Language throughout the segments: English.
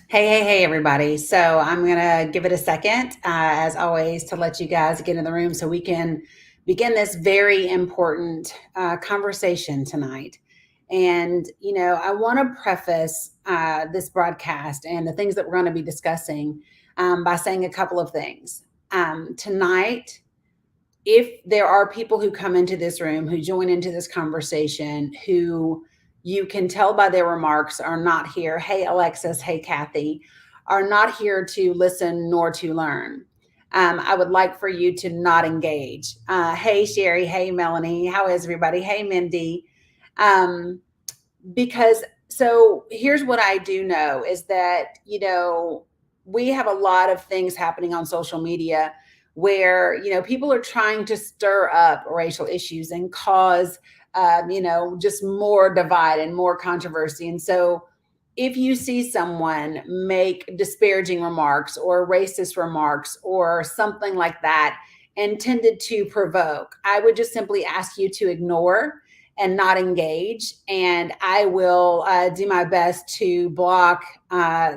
Hey, everybody. So I'm going to give it a second, as always, to let you guys get in the room so we can begin this very important conversation tonight. And, I want to preface this broadcast and the things that we're going to be discussing by saying a couple of things. Tonight, if there are people who come into this room, who join into this conversation, who you can tell by their remarks are not here, hey, Alexis, hey, Kathy, are not here to listen nor to learn. I would like for you to not engage. Hey, Sherry. Hey, Melanie. How is everybody? Hey, Mindy. Um, because so here's what I do know is that, we have a lot of things happening on social media where, people are trying to stir up racial issues and cause, just more divide and more controversy. And so if you see someone make disparaging remarks or racist remarks or something like that intended to provoke, I would just simply ask you to ignore and not engage. And I will do my best to block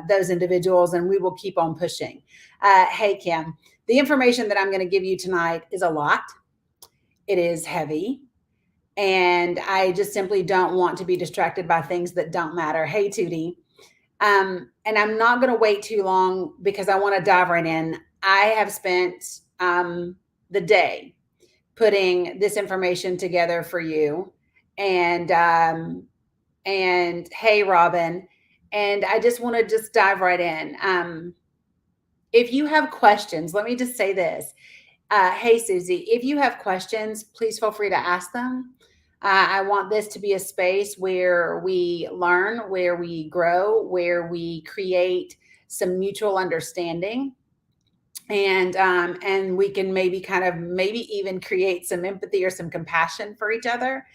those individuals and we will keep on pushing. Hey, Kim, the information that I'm going to give you tonight is a lot. It is heavy. And I just simply don't want to be distracted by things that don't matter. Hey, Tootie. And I'm not going to wait too long because I want to dive right in. I have spent the day putting this information together for you. And hey, Robin. And I just want to just dive right in. If you have questions, let me just say this. Hey, Susie, if you have questions, please feel free to ask them. I want this to be a space where we learn, where we grow, where we create some mutual understanding, and we can maybe even create some empathy or some compassion for each other,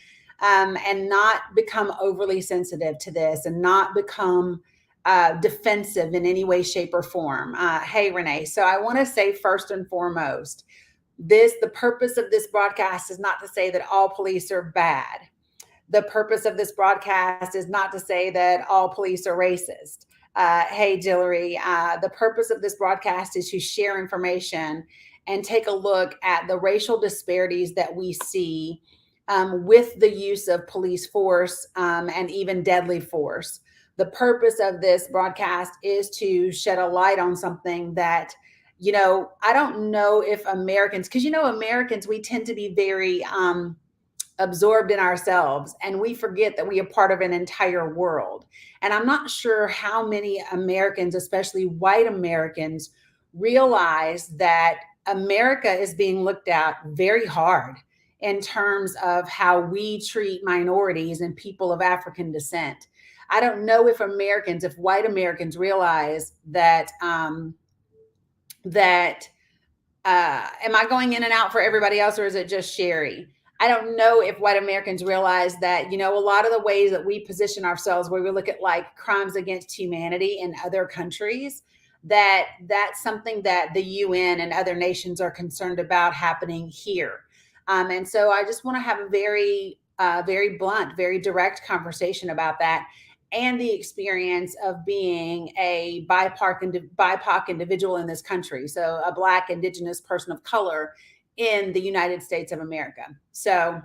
and not become overly sensitive to this and not become defensive in any way, shape, or form. Hey, Renee. So I want to say first and foremost, the purpose of this broadcast is not to say that all police are bad. The purpose of this broadcast is not to say that all police are racist. Hey, Dillery, the purpose of this broadcast is to share information and take a look at the racial disparities that we see with the use of police force and even deadly force. The purpose of this broadcast is to shed a light on something that, I don't know if Americans, because, Americans, we tend to be very absorbed in ourselves and we forget that we are part of an entire world. And I'm not sure how many Americans, especially white Americans, realize that America is being looked at very hard in terms of how we treat minorities and people of African descent. I don't know if white Americans realize that am I going in and out for everybody else, or is it just Sherry? I don't know if white Americans realize that, a lot of the ways that we position ourselves, where we look at like crimes against humanity in other countries, that's something that the UN and other nations are concerned about happening here. And so I just want to have a very blunt, very direct conversation about that and the experience of being a BIPOC individual in this country. So a Black, Indigenous person of color in the United States of America. So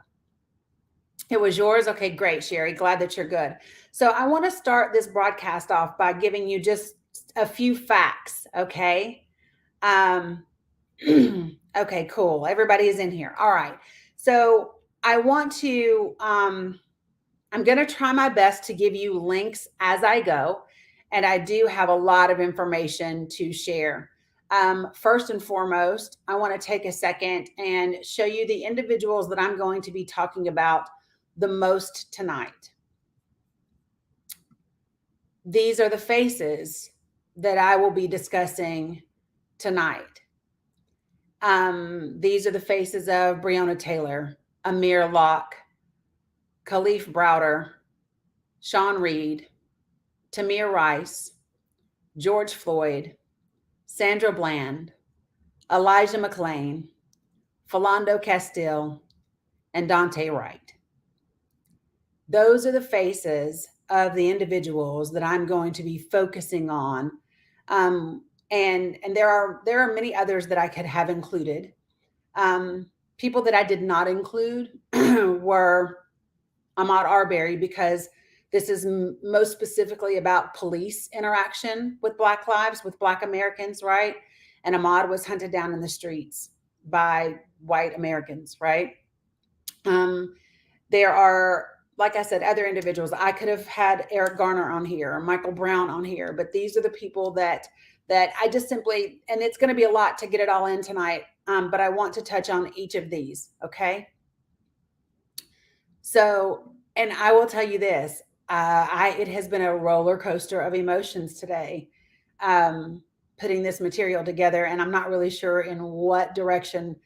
it was yours. Okay, great, Sherry. Glad that you're good. So I want to start this broadcast off by giving you just a few facts. Okay. Okay, cool. Everybody is in here. All right. So I want to, I'm going to try my best to give you links as I go. And I do have a lot of information to share. First and foremost, I want to take a second and show you the individuals that I'm going to be talking about the most tonight. These are the faces that I will be discussing tonight. These are the faces of Breonna Taylor, Amir Locke, Khalif Browder, Sean Reed, Tamir Rice, George Floyd, Sandra Bland, Elijah McClain, Philando Castile, and Dante Wright. Those are the faces of the individuals that I'm going to be focusing on. And there are many others that I could have included. People that I did not include were Ahmaud Arbery, because this is most specifically about police interaction with Black lives, with Black Americans, right? And Ahmaud was hunted down in the streets by white Americans, right? There are, like I said, other individuals. I could have had Eric Garner on here or Michael Brown on here, but these are the people that I just simply, and it's going to be a lot to get it all in tonight, but I want to touch on each of these, okay? So, and I will tell you this, it has been a roller coaster of emotions today, putting this material together, and I'm not really sure in what direction,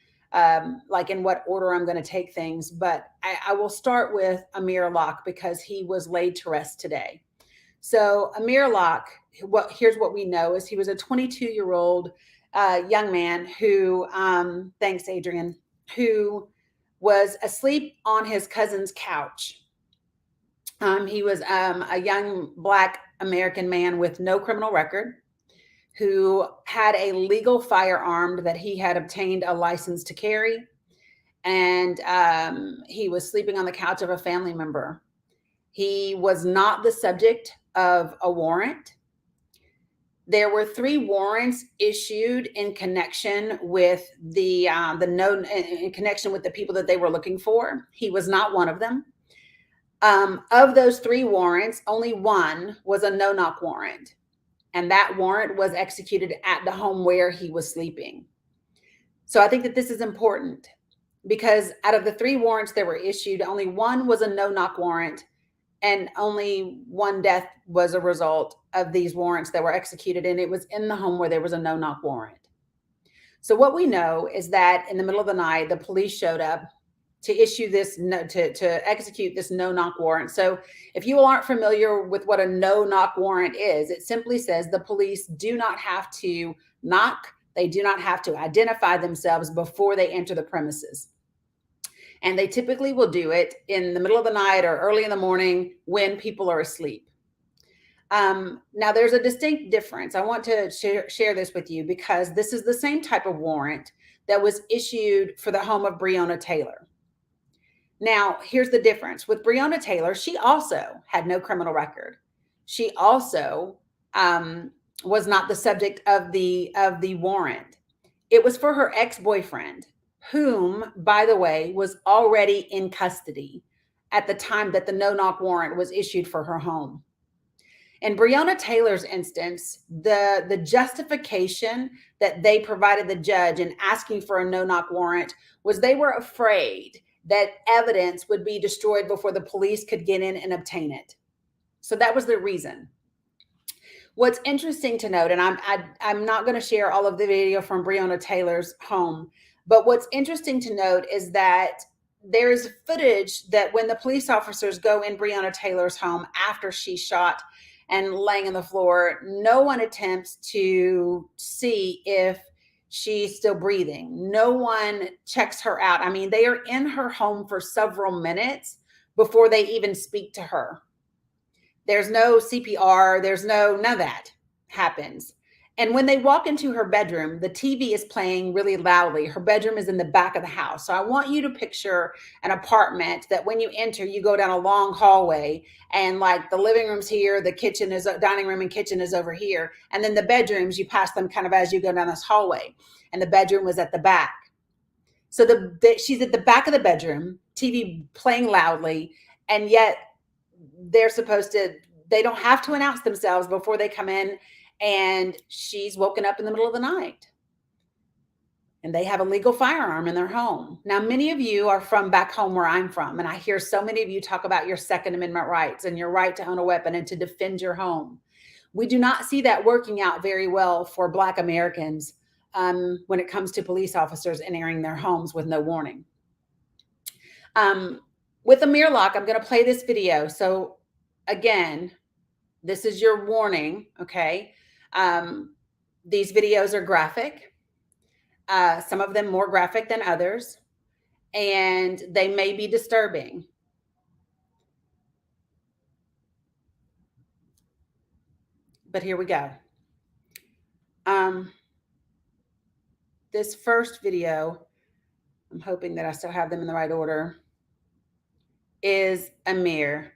like in what order I'm going to take things, but I will start with Amir Locke because he was laid to rest today. So Amir Locke, here's what we know is he was a 22-year-old young man who, thanks Adrian, who was asleep on his cousin's couch. He was a young Black American man with no criminal record who had a legal firearm that he had obtained a license to carry. And he was sleeping on the couch of a family member. He was not the subject of a warrant. There were 3 warrants issued in connection with in connection with the people that they were looking for. He was not one of them. Of those 3 warrants, only one was a no-knock warrant, and that warrant was executed at the home where he was sleeping. So I think that this is important because out of the 3 warrants that were issued, only one was a no-knock warrant, and only one death was a result of these warrants that were executed, and it was in the home where there was a no-knock warrant. So what we know is that in the middle of the night, the police showed up to issue this, to execute this no-knock warrant. So if you aren't familiar with what a no-knock warrant is, it simply says the police do not have to knock, they do not have to identify themselves before they enter the premises. And they typically will do it in the middle of the night or early in the morning when people are asleep. Now, there's a distinct difference. I want to share this with you because this is the same type of warrant that was issued for the home of Breonna Taylor. Now, here's the difference. With Breonna Taylor, she also had no criminal record. She also was not the subject of the warrant. It was for her ex-boyfriend, whom, by the way, was already in custody at the time that the no-knock warrant was issued for her home. In Breonna Taylor's instance, the justification that they provided the judge in asking for a no-knock warrant was they were afraid that evidence would be destroyed before the police could get in and obtain it. So that was the reason. What's interesting to note, and I'm not going to share all of the video from Breonna Taylor's home, but what's interesting to note is that there is footage that when the police officers go in Breonna Taylor's home after she's shot and laying on the floor, no one attempts to see if she's still breathing. No one checks her out. I mean, they are in her home for several minutes before they even speak to her. There's no CPR. There's none of that happens. And when they walk into her bedroom, the TV is playing really loudly. Her bedroom is in the back of the house. So I want you to picture an apartment that when you enter, you go down a long hallway and like the living room's here, the kitchen is, dining room and kitchen is over here. And then the bedrooms, you pass them kind of as you go down this hallway. And the bedroom was at the back. So she's at the back of the bedroom, TV playing loudly, and yet they don't have to announce themselves before they come in. And she's woken up in the middle of the night. And they have a legal firearm in their home. Now, many of you are from back home where I'm from. And I hear so many of you talk about your Second Amendment rights and your right to own a weapon and to defend your home. We do not see that working out very well for Black Americans when it comes to police officers entering their homes with no warning. With Amir Locke, I'm going to play this video. So again, this is your warning, okay? These videos are graphic, some of them more graphic than others, and they may be disturbing. but here we go. Um, this first video, I'm hoping that I still have them in the right order, is Amir.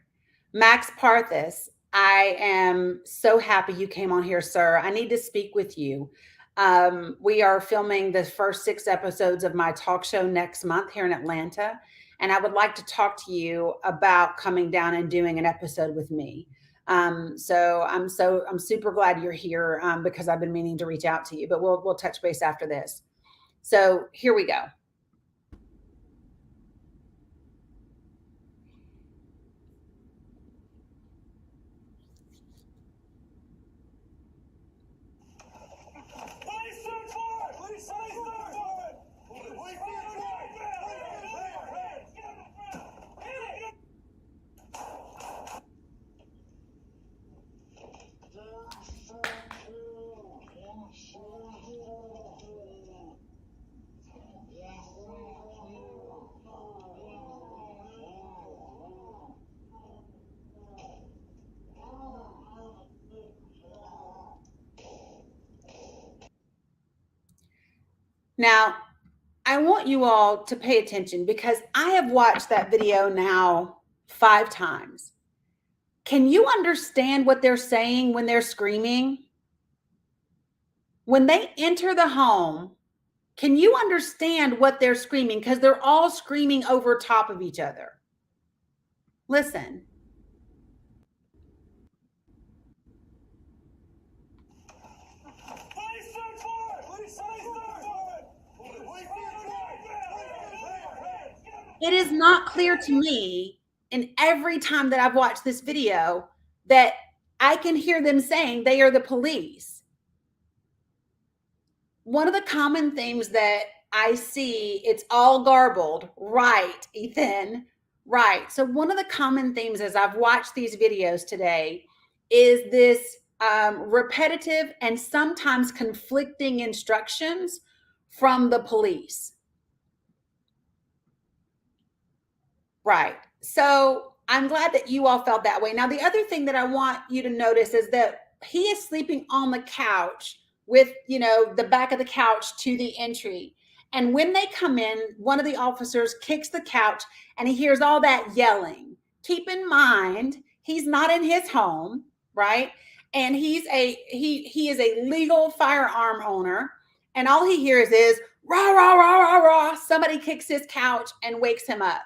Max Parthas, I am so happy you came on here, sir. I need to speak with you. We are filming the first 6 episodes of my talk show next month here in Atlanta, and I would like to talk to you about coming down and doing an episode with me. So I'm super glad you're here because I've been meaning to reach out to you, but we'll touch base after this. So here we go. Now, I want you all to pay attention because I have watched that video now 5 times. Can you understand what they're saying when they're screaming? When they enter the home, can you understand what they're screaming? Because they're all screaming over top of each other. Listen. It is not clear to me, and every time that I've watched this video, that I can hear them saying they are the police. One of the common themes that I see, it's all garbled. Right, Ethan. Right. So one of the common themes as I've watched these videos today is this repetitive and sometimes conflicting instructions from the police. Right. So I'm glad that you all felt that way. Now, the other thing that I want you to notice is that he is sleeping on the couch with, the back of the couch to the entry. And when they come in, one of the officers kicks the couch and he hears all that yelling. Keep in mind, he's not in his home, right? And he is a legal firearm owner. And all he hears is rah, rah, rah, rah, rah. Somebody kicks his couch and wakes him up.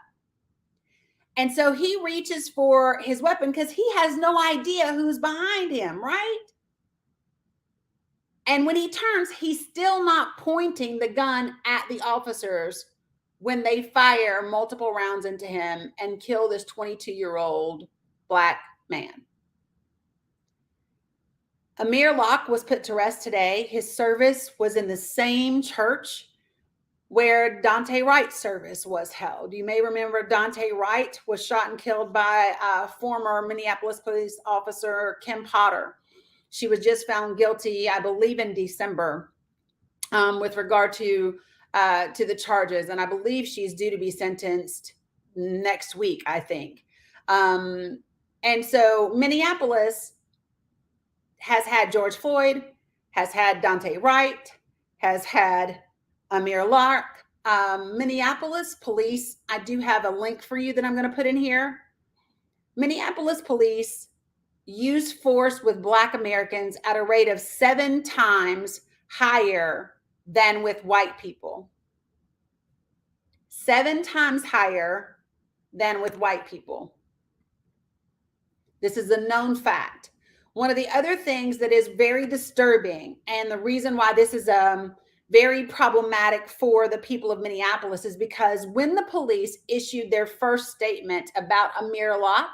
And so he reaches for his weapon because he has no idea who's behind him, right? And when he turns, he's still not pointing the gun at the officers when they fire multiple rounds into him and kill this 22-year-old Black man. Amir Locke was put to rest today. His service was in the same church where Dante Wright's service was held. You may remember Dante Wright was shot and killed by former Minneapolis police officer Kim Potter. She was just found guilty, I believe, in December with regard to the charges, and I believe she's due to be sentenced next week, I think. And so Minneapolis has had George Floyd, has had Dante Wright, has had Amir Locke. Minneapolis police, I do have a link for you that I'm going to put in here. Minneapolis police use force with Black Americans at a rate of 7 times higher than with white people. 7 times higher than with white people. This is a known fact. One of the other things that is very disturbing, and the reason why this is very problematic for the people of Minneapolis, is because when the police issued their first statement about Amir Locke,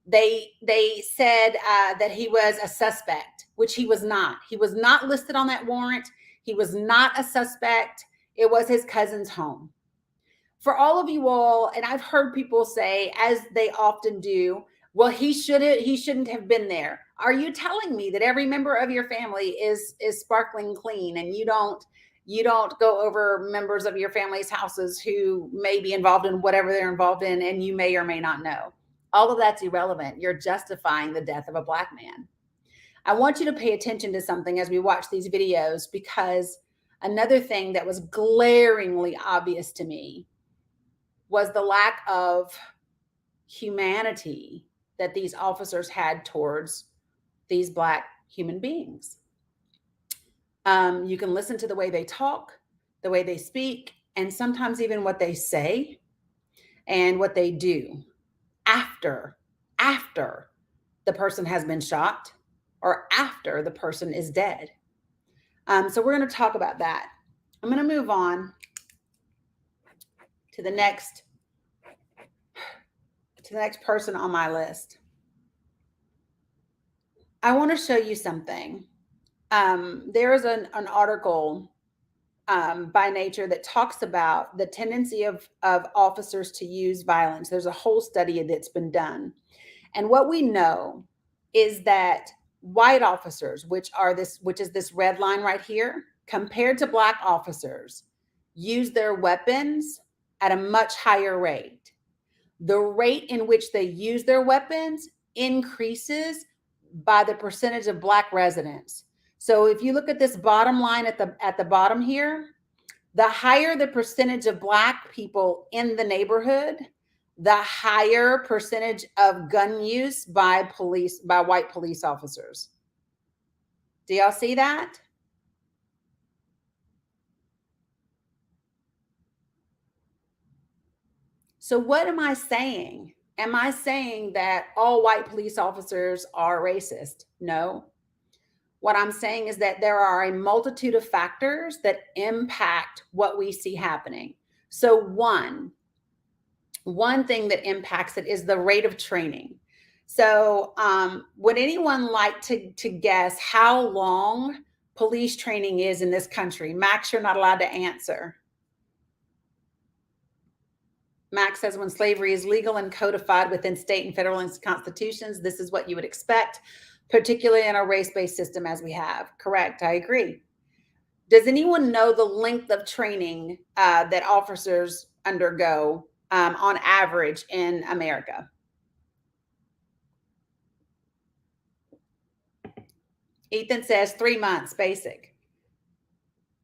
they said that he was a suspect, which he was not. He was not listed on that warrant. He was not a suspect. It was his cousin's home. For all of you all, and I've heard people say, as they often do, well, he shouldn't have been there. Are you telling me that every member of your family is sparkling clean and you don't go over members of your family's houses who may be involved in whatever they're involved in and you may or may not know? All of that's irrelevant. You're justifying the death of a Black man. I want you to pay attention to something as we watch these videos, because another thing that was glaringly obvious to me was the lack of humanity that these officers had towards these Black human beings. You can listen to the way they talk, the way they speak, and sometimes even what they say and what they do after the person has been shot or after the person is dead. So we're going to talk about that. I'm going to move on to the next person on my list. I want to show you something. There is an article by Nature that talks about the tendency of officers to use violence. There's a whole study that's been done. And what we know is that white officers, which is this red line right here, compared to Black officers, use their weapons at a much higher rate. The rate in which they use their weapons increases by the percentage of Black residents. So if you look at this bottom line at the bottom here, the higher the percentage of Black people in the neighborhood, the higher percentage of gun use by white police officers. Do y'all see that? So what am I saying? Am I saying that all white police officers are racist? No. What I'm saying is that there are a multitude of factors that impact what we see happening. So one thing that impacts it is the rate of training. So would anyone like to guess how long police training is in this country? Max, you're not allowed to answer. Max says when slavery is legal and codified within state and federal constitutions, this is what you would expect, particularly in a race-based system as we have. Correct, I agree. Does anyone know the length of training that officers undergo on average in America? Ethan says 3 months basic,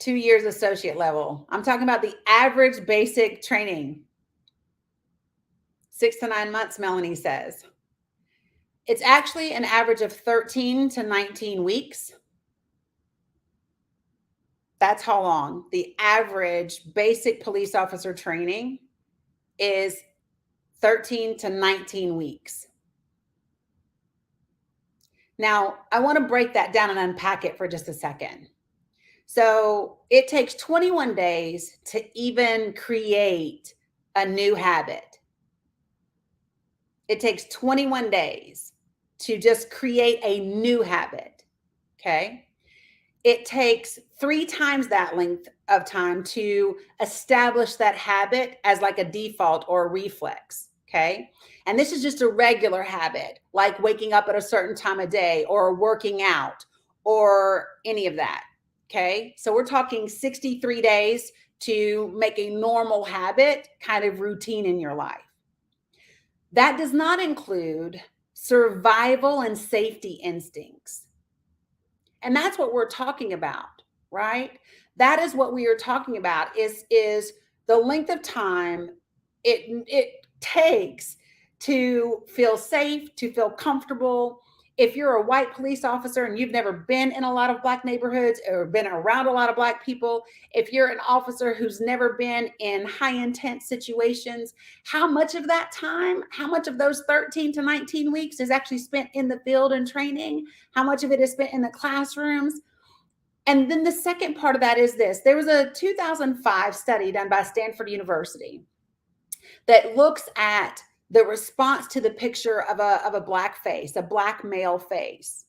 2 years associate level. I'm talking about the average basic training. 6 to 9 months, Melanie says. It's actually an average of 13 to 19 weeks. That's how long. The average basic police officer training is 13 to 19 weeks. Now, I want to break that down and unpack it for just a second. So it takes 21 days to even create a new habit. It takes 21 days to just create a new habit, okay? It takes 3 times that length of time to establish that habit as like a default or a reflex, okay? And this is just a regular habit, like waking up at a certain time of day or working out or any of that, okay? So we're talking 63 days to make a normal habit kind of routine in your life. That does not include survival and safety instincts. And that's what we're talking about, right? That is what we are talking about is the length of time it takes to feel safe, to feel comfortable. If you're a white police officer and you've never been in a lot of Black neighborhoods or been around a lot of Black people, if you're an officer who's never been in high intense situations, how much of that time, how much of those 13 to 19 weeks is actually spent in the field and training? How much of it is spent in the classrooms? And then the second part of that is this. There was a 2005 study done by Stanford University that looks at the response to the picture of a Black face, a Black male face.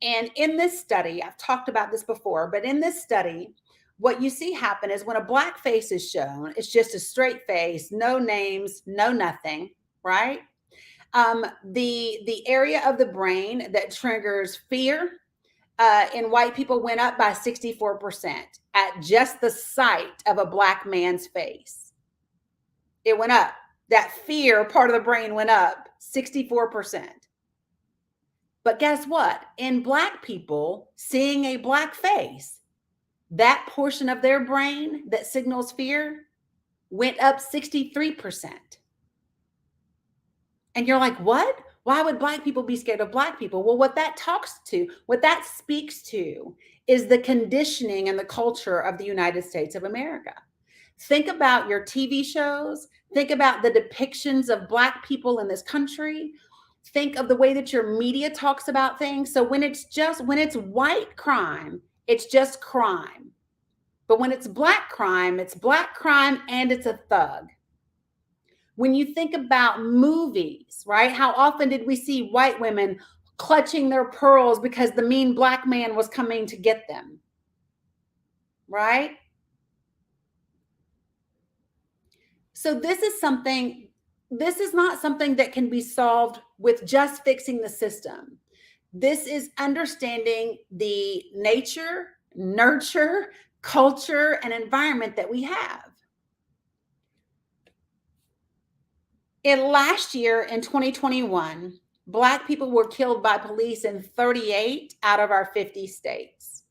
And in this study, I've talked about this before, but in this study, what you see happen is when a Black face is shown, it's just a straight face, no names, no nothing, right? The area of the brain that triggers fear in white people went up by 64% at just the sight of a Black man's face. It went up. That fear part of the brain went up 64%. But guess what? In Black people, seeing a Black face, that portion of their brain that signals fear went up 63%. And you're like, what? Why would Black people be scared of Black people? Well, what that speaks to is the conditioning and the culture of the United States of America. Think about your TV shows. Think about the depictions of Black people in this country. Think of the way that your media talks about things. So when it's white crime, it's just crime. But when it's Black crime and it's a thug. When you think about movies, right? How often did we see white women clutching their pearls because the mean Black man was coming to get them? Right? So this is not something that can be solved with just fixing the system. This is understanding the nature, nurture, culture, and environment that we have. Last year in 2021, Black people were killed by police in 38 out of our 50 states.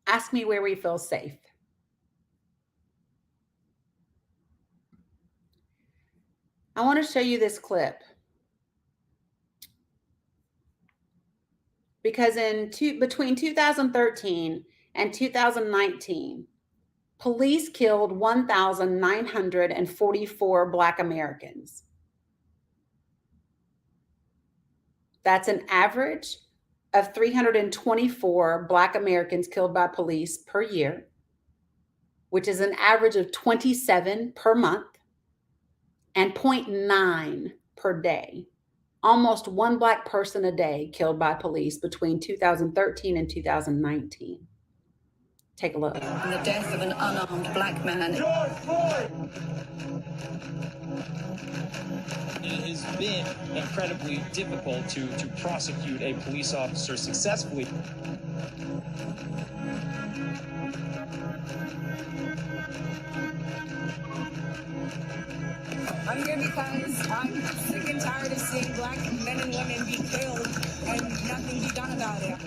Ask me where we feel safe. I want to show you this clip because between 2013 and 2019, police killed 1,944 Black Americans. That's an average of 324 Black Americans killed by police per year, which is an average of 27 per month and 0.9 per day. Almost one Black person a day killed by police between 2013 and 2019. Take a look. The death of an unarmed Black man. It has been incredibly difficult to prosecute a police officer successfully. I'm here because I'm sick and tired of seeing Black men and women be killed and nothing be done about it.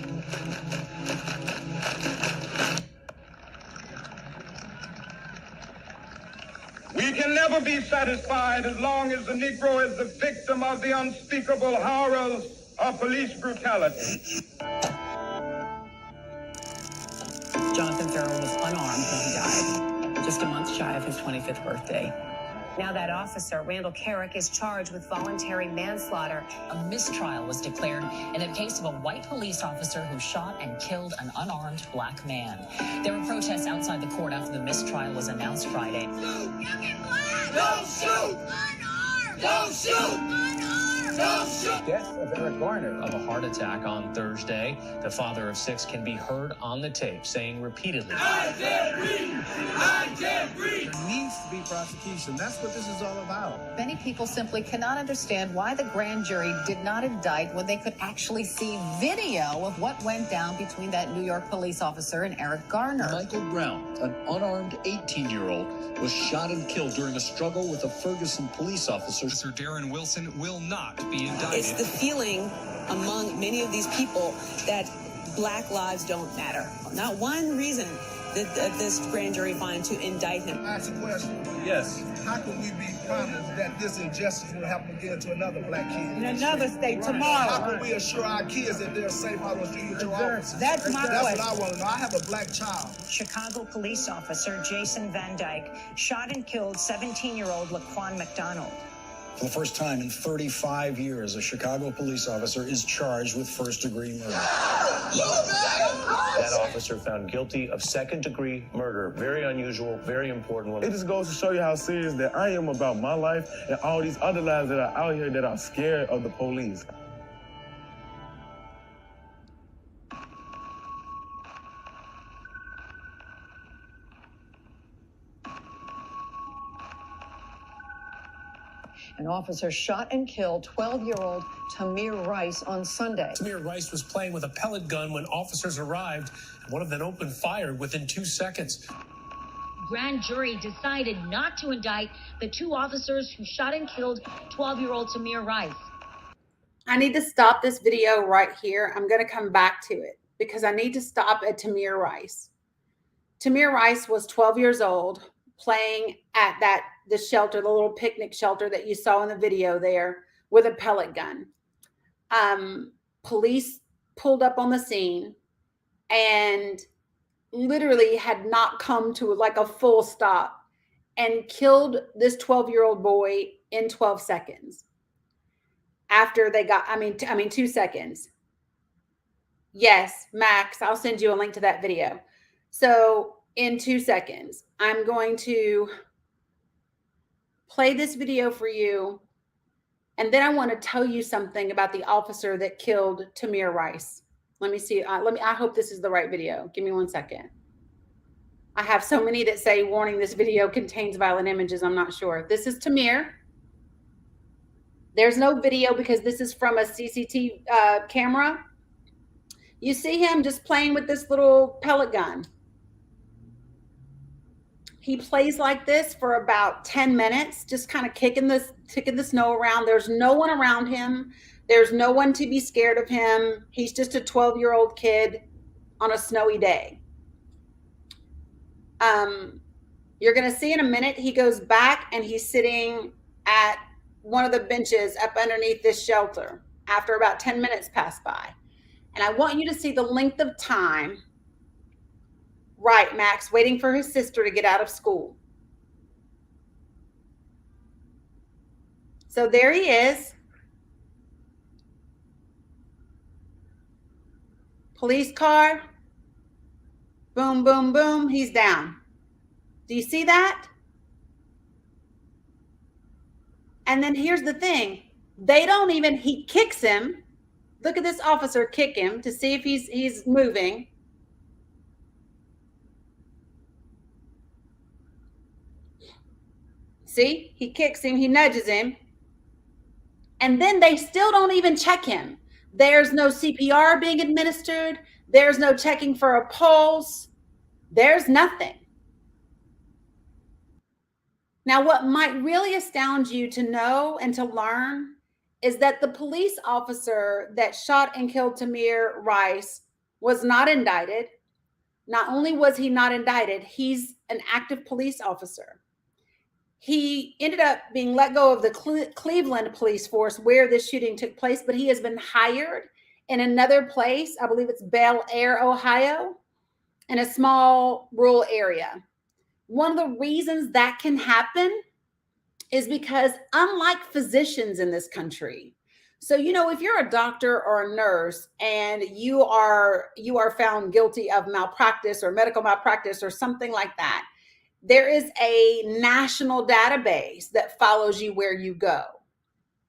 We can never be satisfied as long as the Negro is the victim of the unspeakable horrors of police brutality. Jonathan Farrell was unarmed when he died, just a month shy of his 25th birthday. Now that officer, Randall Carrick, is charged with voluntary manslaughter. A mistrial was declared in the case of a white police officer who shot and killed an unarmed Black man. There were protests outside the court after the mistrial was announced Friday. Shoot, young and Black! Don't shoot! Unarmed! Don't shoot! Unarmed! Don't shoot! Death of Eric Garner of a heart attack on Thursday. The father of 6 can be heard on the tape saying repeatedly, I can't breathe! I can't breathe! There needs to be prosecution. That's what this is all about. Many people simply cannot understand why the grand jury did not indict when they could actually see video of what went down between that New York police officer and Eric Garner. Michael Brown, an unarmed 18-year-old, was shot and killed during a struggle with a Ferguson police officer. Sir Darren Wilson will not be indicted. It's the feeling among many of these people that Black lives don't matter. Not one reason that this grand jury find to indict him. I ask a question. yes. How can we be promised that this injustice will happen again to another Black kid? In another state tomorrow. How can we assure our kids that they're safe out on the street with your officers? That's my That's question. what I want to know. I have a Black child. Chicago police officer Jason Van Dyke shot and killed 17-year-old Laquan McDonald. For the first time in 35 years, a Chicago police officer is charged with first-degree murder. That officer found guilty of second-degree murder. Very unusual, very important one. It just goes to show you how serious that I am about my life and all these other lives that are out here that are scared of the police. An officer shot and killed 12-year-old Tamir Rice on Sunday. Tamir Rice was playing with a pellet gun when officers arrived. One of them opened fire within 2 seconds. Grand jury decided not to indict the 2 officers who shot and killed 12-year-old Tamir Rice. I need to stop this video right here. I'm going to come back to it because I need to stop at Tamir Rice. Tamir Rice was 12 years old playing at the shelter, the little picnic shelter that you saw in the video there with a pellet gun. Police pulled up on the scene and literally had not come to like a full stop and killed this 12-year-old boy in 12 seconds. After they got, 2 seconds. Yes, Max, I'll send you a link to that video. So in 2 seconds, I'm going to play this video for you. And then I want to tell you something about the officer that killed Tamir Rice. Let me see. I hope this is the right video. Give me 1 second. I have so many that say, warning, this video contains violent images. I'm not sure. This is Tamir. There's no video because this is from a CCTV camera. You see him just playing with this little pellet gun. He plays like this for about 10 minutes, just kind of kicking the snow around. There's no one around him. There's no one to be scared of him. He's just a 12-year-old kid on a snowy day. You're going to see in a minute, he goes back and he's sitting at one of the benches up underneath this shelter after about 10 minutes pass by. And I want you to see the length of time. Right, Max, waiting for his sister to get out of school. So there he is. Police car. Boom, boom, boom. He's down. Do you see that? And then here's the thing. He kicks him. Look at this officer kick him to see if he's moving. See, he kicks him, he nudges him. And then they still don't even check him. There's no CPR being administered. There's no checking for a pulse. There's nothing. Now, what might really astound you to know and to learn is that the police officer that shot and killed Tamir Rice was not indicted. Not only was he not indicted, he's an active police officer. He ended up being let go of the Cleveland police force where this shooting took place, but he has been hired in another place. I believe it's Bel Air, Ohio, in a small rural area. One of the reasons that can happen is because unlike physicians in this country, so, if you're a doctor or a nurse and you are found guilty of malpractice or medical malpractice or something like that, there is a national database that follows you where you go.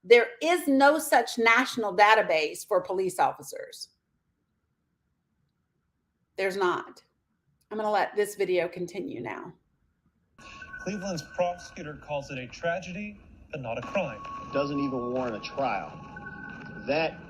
There is no such national database for police officers. There's not. I'm going to let this video continue now. Cleveland's prosecutor calls it a tragedy, but not a crime. It doesn't even warrant a trial. That,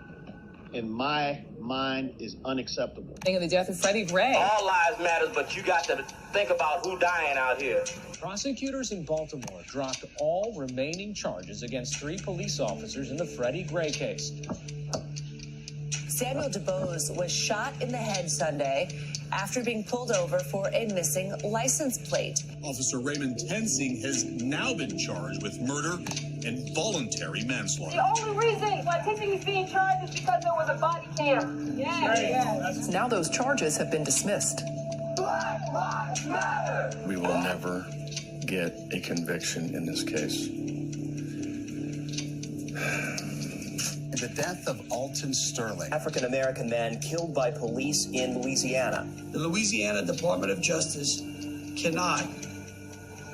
in my mind, is unacceptable. Think of the death of Freddie Gray. All lives matter, but you got to think about who's dying out here. Prosecutors in Baltimore dropped all remaining charges against 3 police officers in the Freddie Gray case. Samuel DuBose was shot in the head Sunday after being pulled over for a missing license plate. Officer Raymond Tensing has now been charged with murder and voluntary manslaughter. The only reason why Tensing is being charged is because there was a body cam. Yes. Now those charges have been dismissed. Black Lives Matter. We will never get a conviction in this case. The death of Alton Sterling, African-American man killed by police in Louisiana. The Louisiana Department of Justice cannot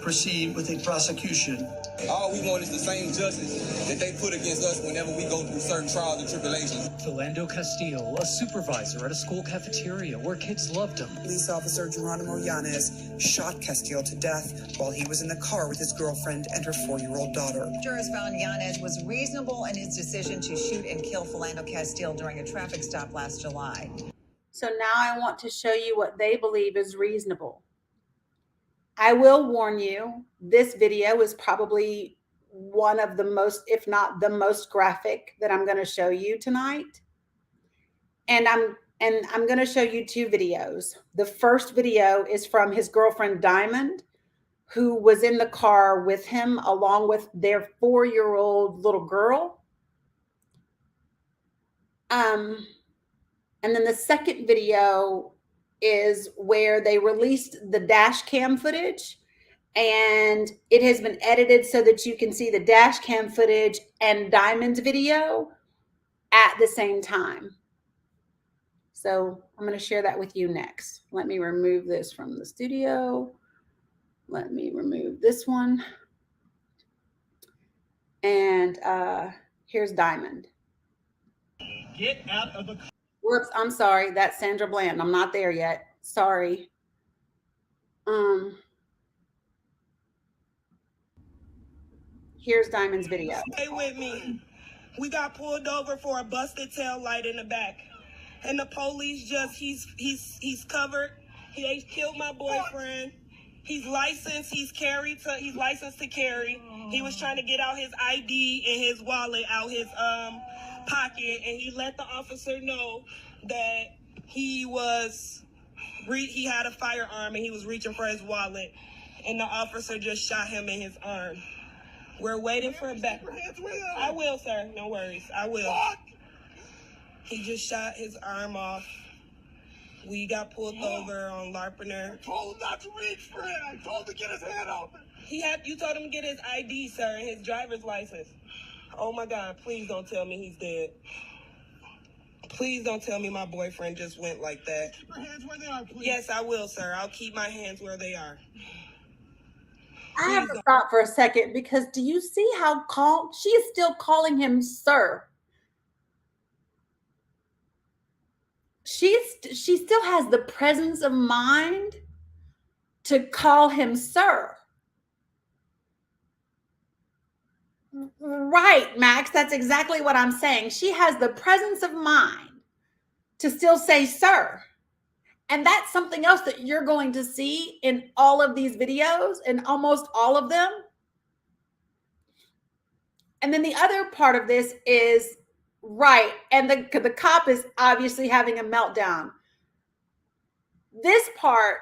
proceed with a prosecution. All we want is the same justice that they put against us whenever we go through certain trials and tribulations. Philando Castile, a supervisor at a school cafeteria where kids loved him. Police officer Geronimo Yanez shot Castile to death while he was in the car with his girlfriend and her 4-year-old daughter. Jurors found Yanez was reasonable in his decision to shoot and kill Philando Castile during a traffic stop last July. So now I want to show you what they believe is reasonable. I will warn you, this video is probably one of the most, if not the most graphic that I'm going to show you tonight. And I'm going to show you two videos. The first video is from his girlfriend Diamond, who was in the car with him along with their 4-year-old little girl. And then the second video is where they released the dash cam footage, and it has been edited so that you can see the dash cam footage and Diamond's video at the same time. So I'm going to share that with you next. Let me remove this from the studio. Let me remove this one. And here's Diamond. Get out of the car. Whoops, I'm sorry. That's Sandra Bland. I'm not there yet. Sorry. Here's Diamond's video. Stay with me. We got pulled over for a busted tail light in the back. And the police just, he's covered. He ain't killed my boyfriend. He's licensed. He's licensed to carry. He was trying to get out his ID and his wallet out his pocket, and he let the officer know that he had a firearm and he was reaching for his wallet, and the officer just shot him in his arm. We're waiting for a back. I will, sir. No worries. I will. He just shot his arm off. We got pulled over on Larpener. I told him not to reach for it. I told him to get his hand out. You told him to get his ID, sir, and his driver's license. Oh my God, please don't tell me he's dead. Please don't tell me my boyfriend just went like that. Keep your hands where they are, please. Yes, I will, sir. I'll keep my hands where they are. I have to stop for a second, because do you see how calm she is still calling him sir? She still has the presence of mind to call him sir. Right, Max, that's exactly what I'm saying. She has the presence of mind to still say sir. And that's something else that you're going to see in all of these videos, and almost all of them. And then the other part of this is, right, and the cop is obviously having a meltdown. This part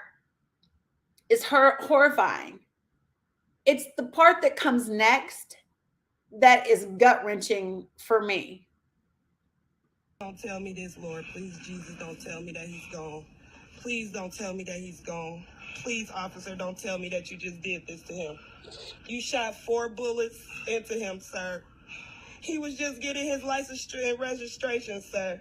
is horrifying. It's the part that comes next that is gut-wrenching for me. Don't tell me this, Lord. Please, Jesus, don't tell me that he's gone. Please don't tell me that he's gone. Please, officer, don't tell me that you just did this to him. You shot 4 bullets into him, sir. He was just getting his license and registration, sir.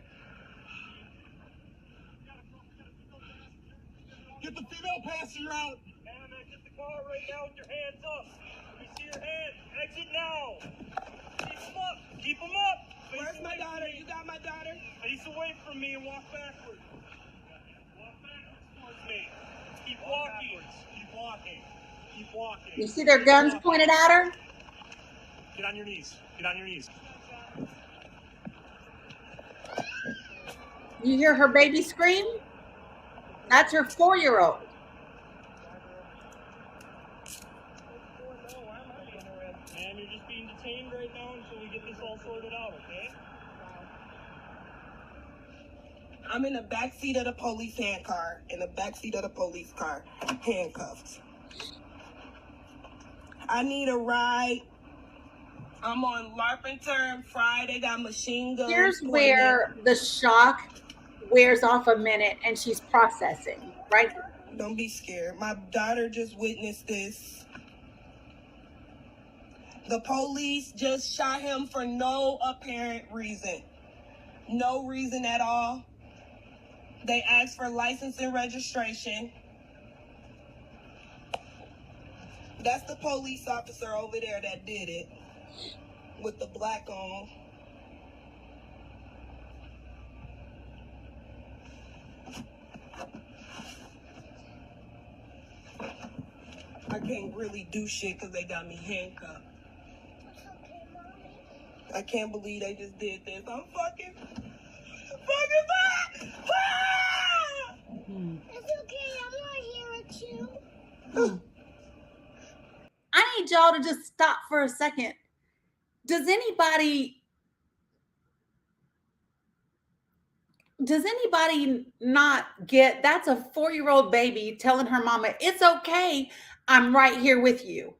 Get the female passenger out. Anna, get the car right now with your hands up. Let me see your hands. Exit now. Keep them up. Keep them up. Where's my daughter? You got my daughter? Face away from me and walk backwards. Walk backwards towards me. Keep walking. Keep walking. Keep walking. You see their guns pointed at her? Get on your knees. Get on your knees. You hear her baby scream? That's her 4-year-old. Man, you're just being detained right now until we get this all sorted out, okay? I'm in the back seat of the police car, handcuffed. I need a ride. I'm on Larpenteur Friday. Got machine guns. Here's where the shock wears off a minute and she's processing, right? Don't be scared. My daughter just witnessed this. The police just shot him for no apparent reason. No reason at all. They asked for license and registration. That's the police officer over there that did it. With the black on. I can't really do shit because they got me handcuffed. I can't believe they just did this. I'm fucking back! It's okay, I'm right here with you. I need y'all to just stop for a second Does anybody not get that's a 4-year-old baby telling her mama, it's okay, I'm right here with you.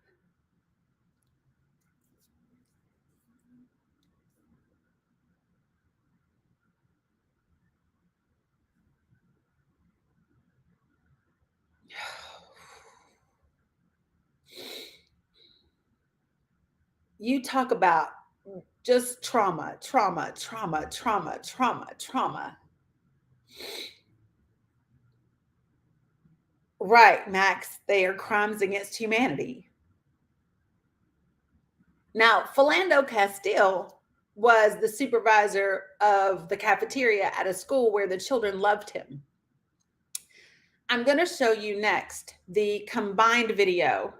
You talk about just trauma. Right, Max, they are crimes against humanity. Now, Philando Castile was the supervisor of the cafeteria at a school where the children loved him. I'm going to show you next the combined video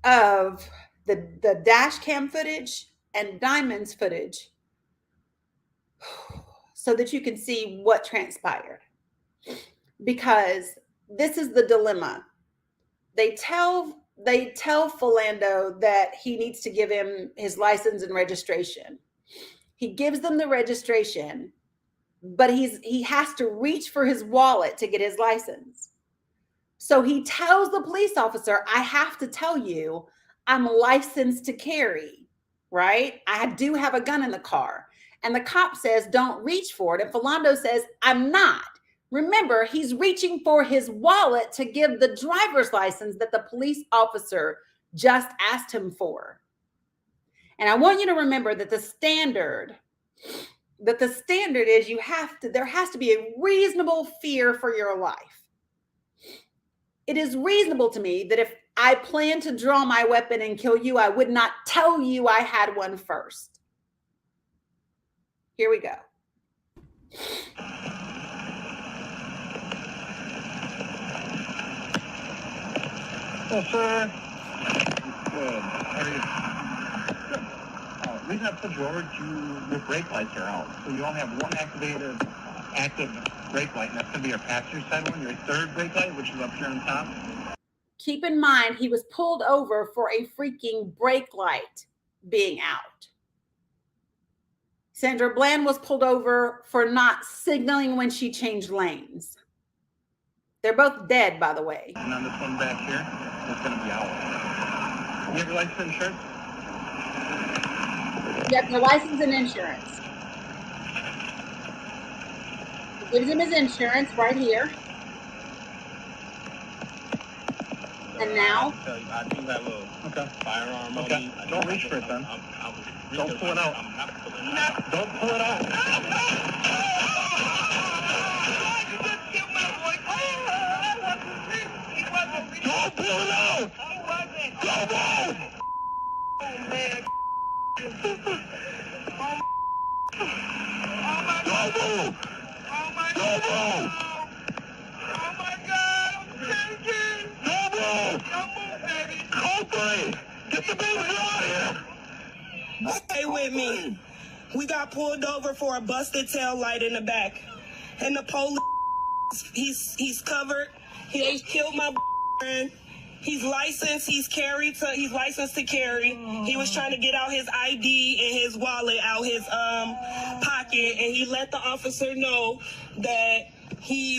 of the dash cam footage and Diamond's footage so that you can see what transpired. Because this is the dilemma. They tell Philando that he needs to give him his license and registration. He gives them the registration, but he has to reach for his wallet to get his license. So he tells the police officer, I have to tell you, I'm licensed to carry, right? I do have a gun in the car. And the cop says, don't reach for it. And Philando says, I'm not. Remember, he's reaching for his wallet to give the driver's license that the police officer just asked him for. And I want you to remember that the standard is there has to be a reasonable fear for your life. It is reasonable to me that if I plan to draw my weapon and kill you, I would not tell you I had one first. Here we go. Well, sir. Good. How are you? The reason I put you over, your brake lights are out. So you only have one active brake light, and that's going to be your passenger side one, your third brake light, which is up here on top. Keep in mind, he was pulled over for a freaking brake light being out. Sandra Bland was pulled over for not signaling when she changed lanes. They're both dead, by the way. And on this one back here, it's going to be out. You have your license and insurance? Yep, the license and insurance. He gives him his insurance right here. And now? I do have a firearm on me. Don't reach for it then. Don't pull it out. Don't pull it out. Don't pull it out! Don't move! Oh, man. Don't move! Don't move! Oh, my God! I'm shaking! Don't move! Don't move, baby! Coldplay! Get the baby out of here! Stay with me. We got pulled over for a busted tail light in the back. And the police, he's covered. He killed my friend. He's licensed. He's licensed to carry. He was trying to get out his ID and his wallet out his pocket, and he let the officer know that he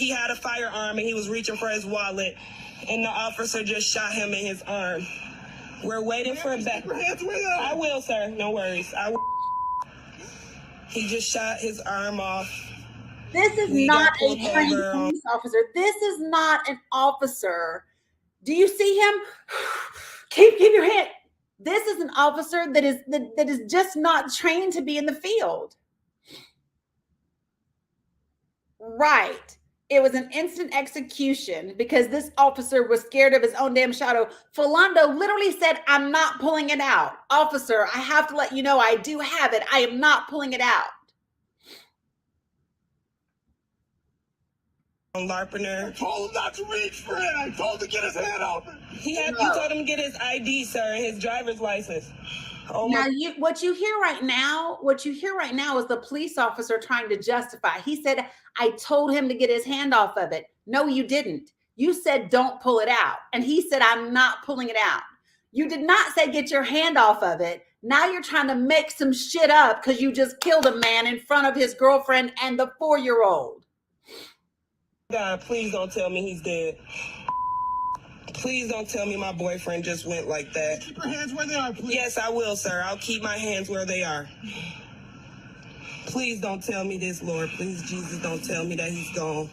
had a firearm and he was reaching for his wallet, and the officer just shot him in his arm. We're waiting for a back. I will, sir. No worries. He just shot his arm off. This is not a trained police officer. This is not an officer. Do you see him? Keep your hand. This is an officer that is just not trained to be in the field. Right. It was an instant execution because this officer was scared of his own damn shadow. Philando literally said, I'm not pulling it out. Officer, I have to let you know I do have it. I am not pulling it out. Larpener. I told him not to reach for it. I told him to get his hand out. You told him to get his ID, sir, and his driver's license. Oh now, what you hear right now is the police officer trying to justify. He said, I told him to get his hand off of it. No, you didn't. You said, don't pull it out. And he said, I'm not pulling it out. You did not say get your hand off of it. Now you're trying to make some shit up because you just killed a man in front of his girlfriend and the 4-year-old. God, please don't tell me he's dead. Please don't tell me my boyfriend just went like that. Keep your hands where they are, please. Yes, I will, sir. I'll keep my hands where they are. Please don't tell me this, Lord. Please, Jesus, don't tell me that he's gone.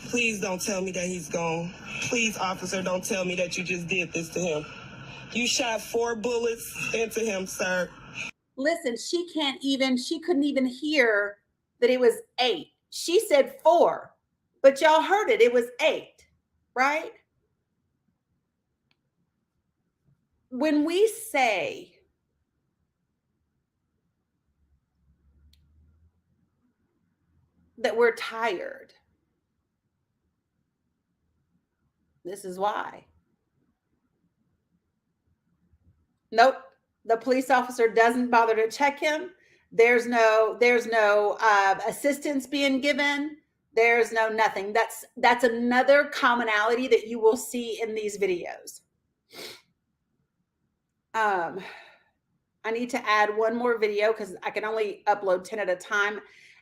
Please don't tell me that he's gone. Please, officer, don't tell me that you just did this to him. You shot 4 bullets into him, sir. Listen, she couldn't even hear that it was 8. She said 4, but y'all heard it. It was 8, right? When we say that we're tired, this is why. Nope. The police officer doesn't bother to check him. There's no assistance being given. There's no nothing. That's another commonality that you will see in these videos. I need to add one more video because I can only upload 10 at a time.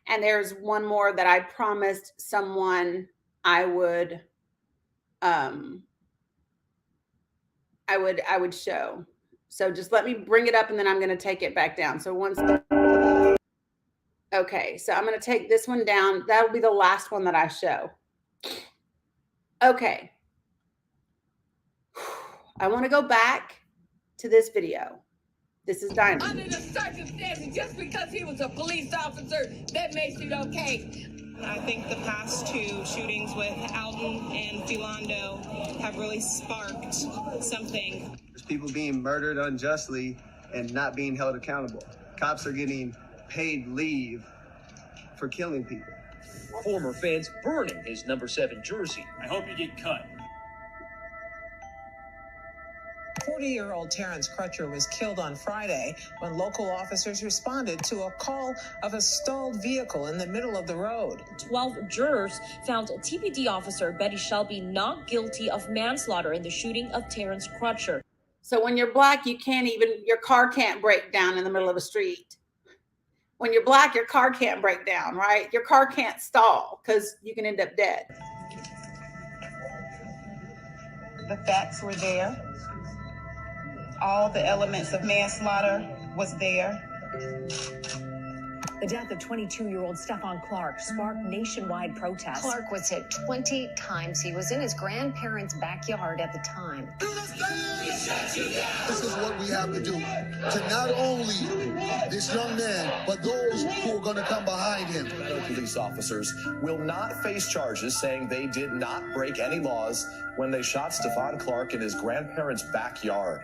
And there's one more that I promised someone I would show. So just let me bring it up and then I'm going to take it back down. So okay, so I'm going to take this one down. That'll be the last one that I show. Okay. I want to go back to this video. This is Dinah. Under the circumstances, just because he was a police officer, that makes it okay. I think the past 2 shootings with Alton and Philando have really sparked something. There's people being murdered unjustly and not being held accountable. Cops are getting paid leave for killing people. Former fans burning his number 7 jersey. I hope you get cut. 40-year-old Terrence Crutcher was killed on Friday when local officers responded to a call of a stalled vehicle in the middle of the road. 12 jurors found TPD officer Betty Shelby not guilty of manslaughter in the shooting of Terrence Crutcher. So when you're black, your car can't break down in the middle of a street. When you're black, your car can't break down, right? Your car can't stall because you can end up dead. The facts were there. All the elements of manslaughter was there. The death of 22-year-old Stephon Clark sparked nationwide protests. Clark was hit 20 times. He was in his grandparents' backyard at the time. This is what we have to do to not only this young man, but those who are going to come behind him. Police officers will not face charges saying they did not break any laws when they shot Stephon Clark in his grandparents' backyard.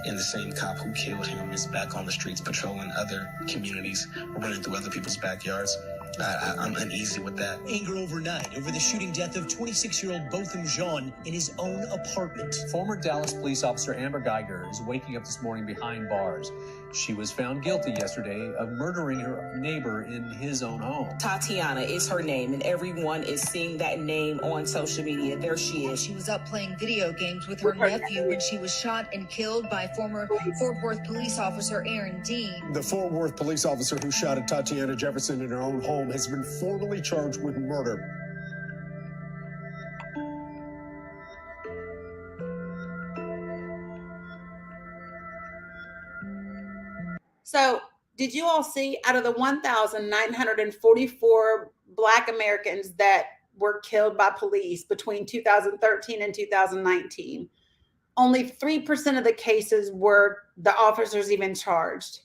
And the same cop who killed him is back on the streets patrolling other communities, running through other people's backyards. I'm uneasy with that. Anger overnight over the shooting death of 26-year-old Botham Jean in his own apartment. Former Dallas police officer Amber Geiger is waking up this morning behind bars. She was found guilty yesterday of murdering her neighbor in his own home. Tatiana is her name, and everyone is seeing that name on social media. There she is. She was up playing video games with her nephew when she was shot and killed by former Fort Worth police officer Aaron Dean. The Fort Worth police officer who shot at Tatiana Jefferson in her own home has been formally charged with murder. So did you all see out of the 1,944 Black Americans that were killed by police between 2013 and 2019, only 3% of the cases were the officers even charged.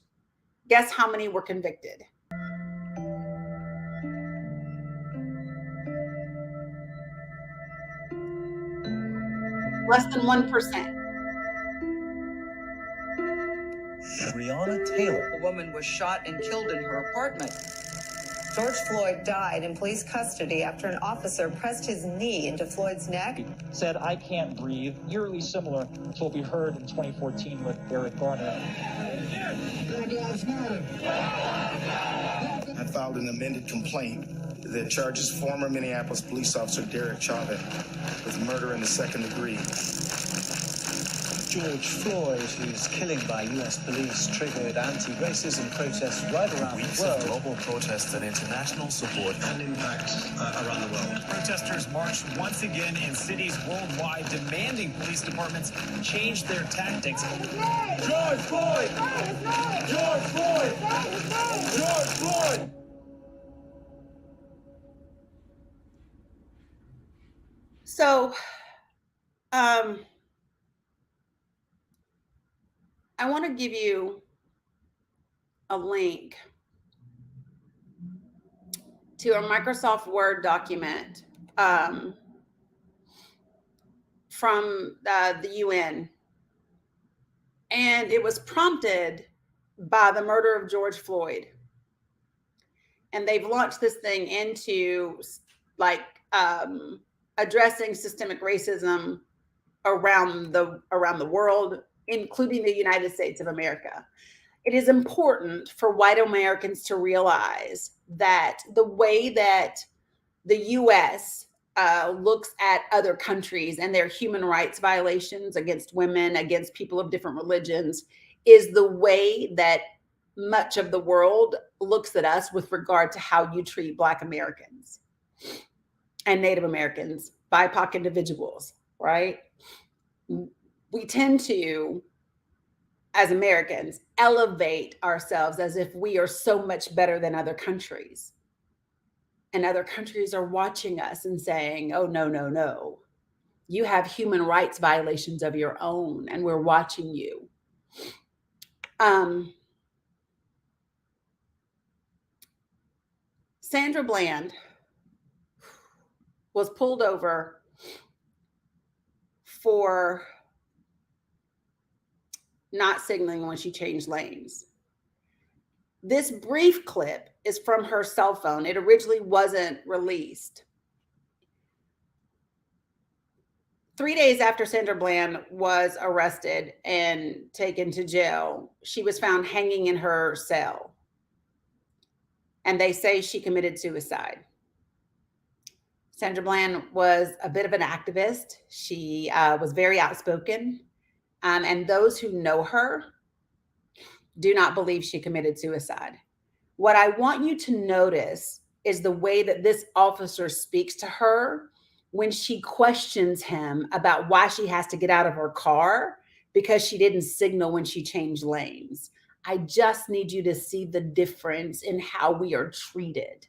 Guess how many were convicted? Less than 1%. Breonna Taylor. A woman was shot and killed in her apartment. George Floyd died in police custody after an officer pressed his knee into Floyd's neck. Said, "I can't breathe," eerily similar to what we heard in 2014 with Eric Garner. I filed an amended complaint that charges former Minneapolis police officer Derek Chauvin with murder in the second degree. George Floyd, whose killing by US police triggered anti-racism protests right around Weeks the world. of global protests and international support and impact around the world. Protesters marched once again in cities worldwide, demanding police departments change their tactics. George Floyd! George Floyd! George Floyd! So, I want to give you a link to a Microsoft Word document from the UN. And it was prompted by the murder of George Floyd. And they've launched this thing into like addressing systemic racism around the world, including the United States of America. It is important for white Americans to realize that the way that the U.S. Looks at other countries and their human rights violations against women, against people of different religions, is the way that much of the world looks at us with regard to how you treat Black Americans and Native Americans, BIPOC individuals, right? We tend to, as Americans, elevate ourselves as if we are so much better than other countries. And other countries are watching us and saying, oh, no, no, no. You have human rights violations of your own, and we're watching you. Sandra Bland was pulled over for not signaling when she changed lanes. This brief clip is from her cell phone. It originally wasn't released. 3 days after Sandra Bland was arrested and taken to jail, she was found hanging in her cell. And they say she committed suicide. Sandra Bland was a bit of an activist. She was very outspoken. And those who know her do not believe she committed suicide. What I want you to notice is the way that this officer speaks to her when she questions him about why she has to get out of her car because she didn't signal when she changed lanes. I just need you to see the difference in how we are treated.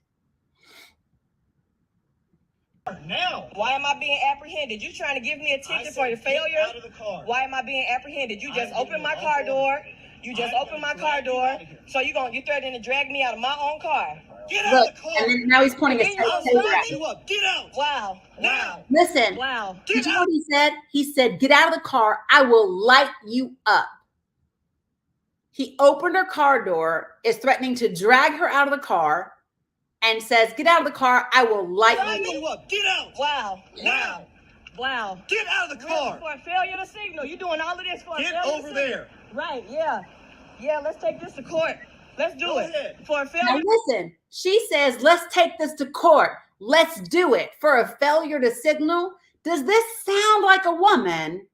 Now, why am I being apprehended? You trying to give me a ticket for your failure? Out of the car. Why am I being apprehended? You just opened my car door. You just opened my car door. So you threatening to drag me out of my own car. Get out of the car. And then now he's pointing his taser at you up. Get out. Wow. Wow. Listen. Wow. Did you know what he said? He said, get out of the car. I will light you up. He opened her car door, is threatening to drag her out of the car, and says, get out of the car. I will light you up. Get out. Wow. Now. Wow. Get out of the car. For a failure to signal. You're doing all of this for a failure to signal. Get over there. Right, yeah. Yeah, let's take this to court. Let's do it. Ahead. For a failure. Now listen, she says, let's take this to court. Let's do it for a failure to signal. Does this sound like a woman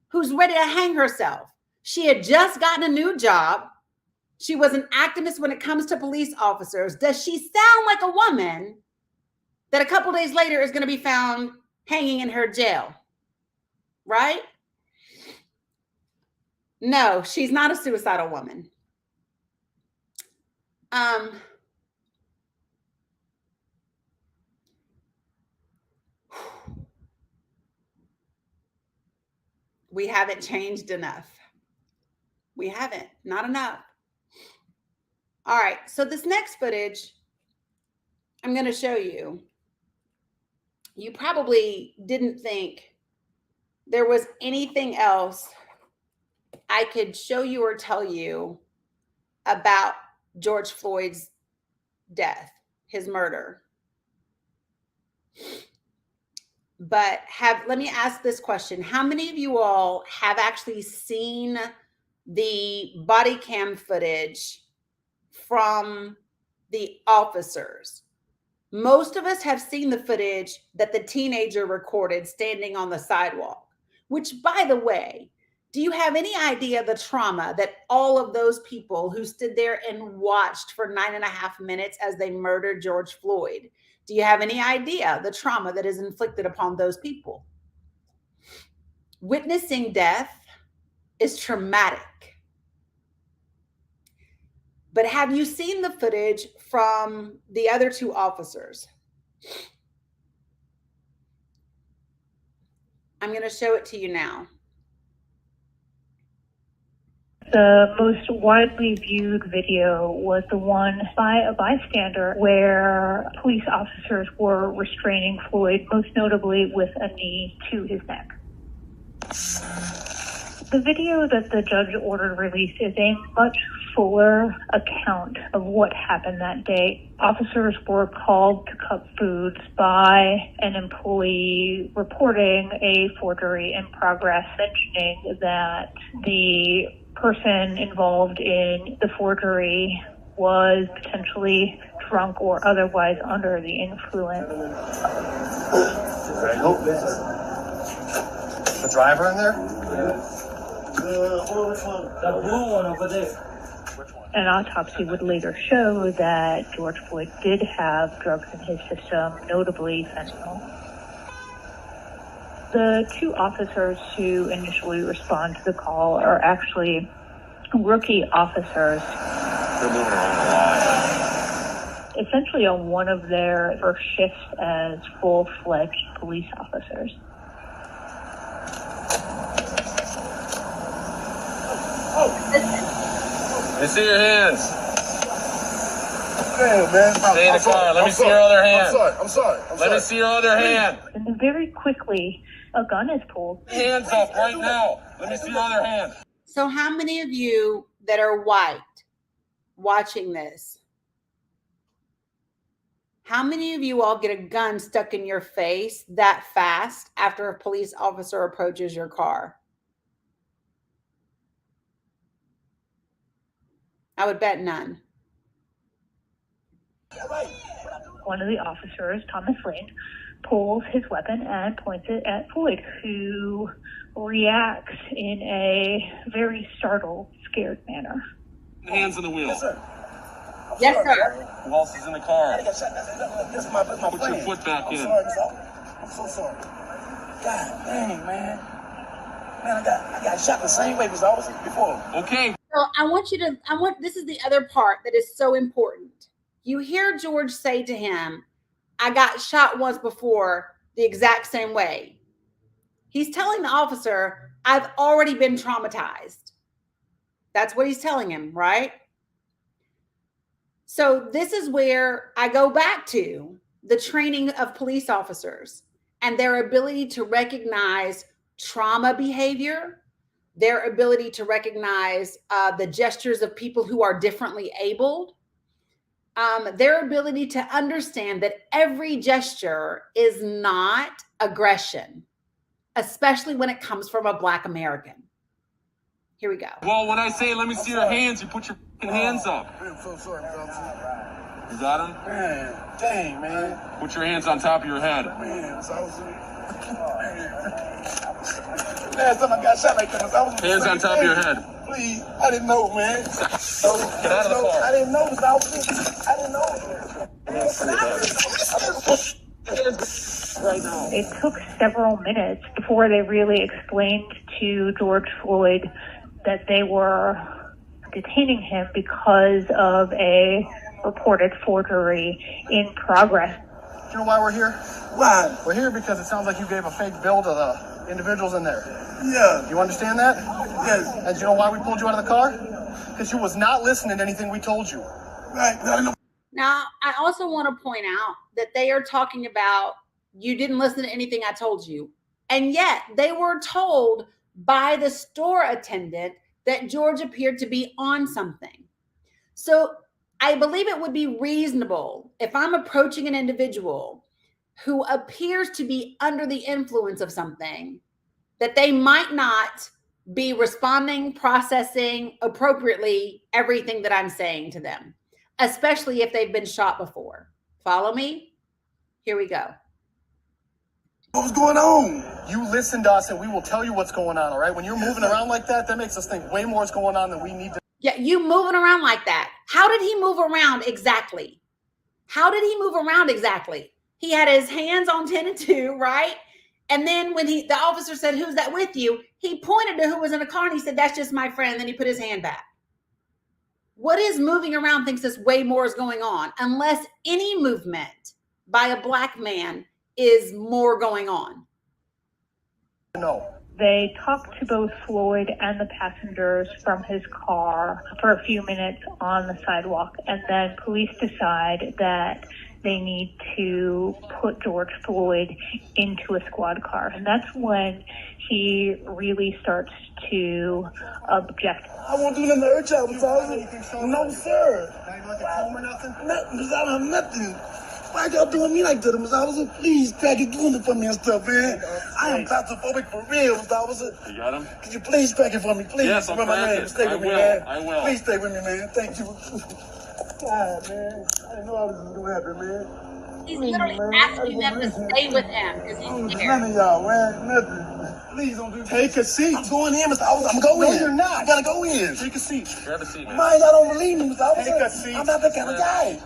who's ready to hang herself? She had just gotten a new job. She was an activist when it comes to police officers. Does she sound like a woman that a couple days later is going to be found hanging in her jail? Right? No, she's not a suicidal woman. We haven't changed enough. We haven't, not enough. All right, so this next footage I'm going to show you. You probably didn't think there was anything else I could show you or tell you about George Floyd's death, his murder. But let me ask this question. How many of you all have actually seen the body cam footage from the officers? Most of us have seen the footage that the teenager recorded standing on the sidewalk, which, by the way, Do you have any idea the trauma that all of those people who stood there and watched for 9.5 minutes as they murdered George Floyd? Do you have any idea the trauma that is inflicted upon those people? Witnessing death is traumatic. But have you seen the footage from the other two officers? I'm going to show it to you now. The most widely viewed video was the one by a bystander where police officers were restraining Floyd, most notably with a knee to his neck. The video that the judge ordered released is a much fuller account of what happened that day. Officers were called to cup foods by an employee reporting a forgery in progress, mentioning that the person involved in the forgery was potentially drunk or otherwise under the influence. The driver in there? The blue one over there. An autopsy would later show that George Floyd did have drugs in his system, notably fentanyl. The two officers who initially respond to the call are actually rookie officers. They're moving around a lot. Essentially on one of their first shifts as full-fledged police officers. Let me see your hands. Damn, man. Stay in the car. Let me see your other hand. I'm sorry. Let me see your other hand. And then very quickly, a gun is pulled. Hands up right now. Let me see your other hand. So how many of you that are white watching this, how many of you all get a gun stuck in your face that fast after a police officer approaches your car? I would bet none. One of the officers, Thomas Lane, pulls his weapon and points it at Floyd, who reacts in a very startled, scared manner. Hands on the wheel. Yes, sir. Yes, sir. Who else is in the car? This is my Put your foot back in. I'm so sorry. God dang, man. Man, I got shot the same way as I was before. Okay. So this is the other part that is so important. You hear George say to him, I got shot once before the exact same way. He's telling the officer, I've already been traumatized. That's what he's telling him, right? So this is where I go back to the training of police officers and their ability to recognize trauma behavior, their ability to recognize the gestures of people who are differently abled, their ability to understand that every gesture is not aggression, especially when it comes from a Black American. Here we go. Well, when I say let me see your hands, you put your hands up. I'm so sorry, officer. You got them? Man, dang, man. Put your hands on top of your head. Man, last time I got shot like that, I was hands on top of your head. Please, I didn't know, man. Get out of the car. I didn't know this, officer. I didn't know. Right now. It took several minutes before they really explained to George Floyd that they were detaining him because of a reported forgery in progress. You know why we're here? Why? We're here because it sounds like you gave a fake bill to the individuals in there. Yeah. You understand that? Yes. And do you know why we pulled you out of the car? Because you was not listening to anything we told you. Right. Now, I also want to point out that they are talking about you didn't listen to anything I told you. And yet they were told by the store attendant that George appeared to be on something. So I believe it would be reasonable if I'm approaching an individual who appears to be under the influence of something, that they might not be responding, processing appropriately everything that I'm saying to them, especially if they've been shot before. Follow me? Here we go. What's going on? You listen to us and we will tell you what's going on, all right? When you're moving around like that, that makes us think way more is going on than we need to. Yeah, you moving around like that. How did he move around exactly? How did he move around exactly? He had his hands on 10 and 2, right? And then when the officer said, "Who's that with you?" He pointed to who was in the car and he said, "That's just my friend." And then he put his hand back. What is moving around thinks this way more is going on, unless any movement by a black man is more going on. No. They talked to both Floyd and the passengers from his car for a few minutes on the sidewalk, and then police decide that they need to put George Floyd into a squad car. And that's when he really starts to object. I won't do nothing to hurt y'all, Mr. No, sir. Nothing, I don't have nothing. Why y'all doing me like that, Mr. Officer? Please, pack it, doing it for me and stuff, man. I am claustrophobic for real, Mr. Officer. You got him? Could you please pack it for me, please? Yes, I'll pack it. Stay with me, man. I will. Please stay with me, man. Thank you. God, man. I didn't know all this was going to happen, man. He's literally asking them to stay with him because he's scared. None of y'all, man. Nothing. Please don't do that. Take a seat. I'm going in, Mr. Officer. I'm going in. No, you're not. You gotta go in. Take a seat. Grab a seat, man. Mind, I don't believe me, Mr. Officer. Take a seat. I'm not that kind of guy.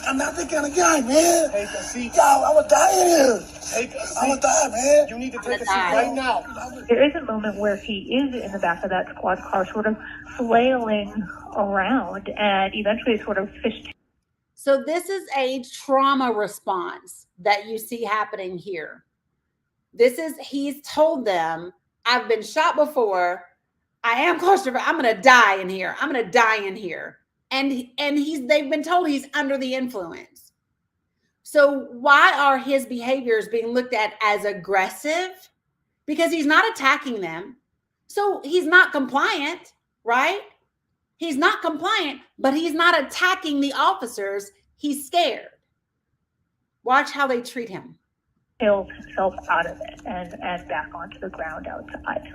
I'm not that kind of guy, man. Take a seat. Y'all, I'm gonna die in here. Take a seat. I'm gonna die, man. You need to take a seat right now. There is a moment where he is in the back of that squad car, sort of flailing around, and eventually sort of fish. So this is a trauma response that you see happening here. He's told them, "I've been shot before. I am claustrophobic. I'm going to die in here. I'm going to die in here." And they've been told he's under the influence. So why are his behaviors being looked at as aggressive? Because he's not attacking them. So he's not compliant, right? He's not compliant, but he's not attacking the officers. He's scared. Watch how they treat him. Sails himself out of it and back onto the ground outside.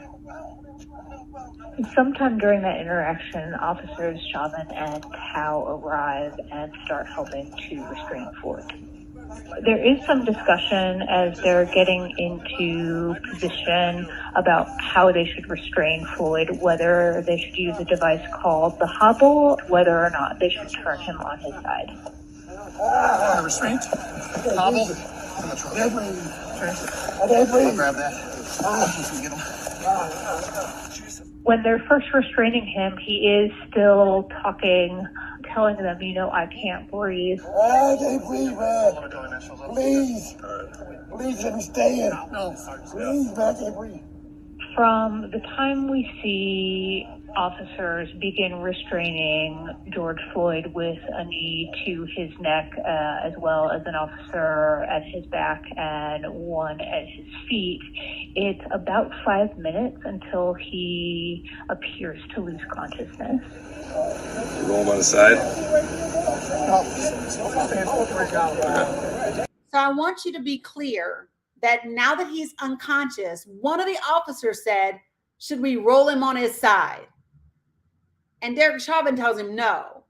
Sometime during that interaction, officers Chauvin and Tao arrive and start helping to restrain Floyd. There is some discussion as they're getting into position about how they should restrain Floyd, whether they should use a device called the hobble, whether or not they should turn him on his side. Restraint? Hobble? I'll grab that. When they're first restraining him, he is still talking, telling them, I can't breathe. I can't breathe, man. Please. Please let me stay in. No. Please, man, I can't breathe. From the time we see officers begin restraining George Floyd with a knee to his neck, as well as an officer at his back and one at his feet, it's about 5 minutes until he appears to lose consciousness. You roll him on the side. So I want you to be clear that now that he's unconscious, one of the officers said, "Should we roll him on his side?" And Derek Chauvin tells him no.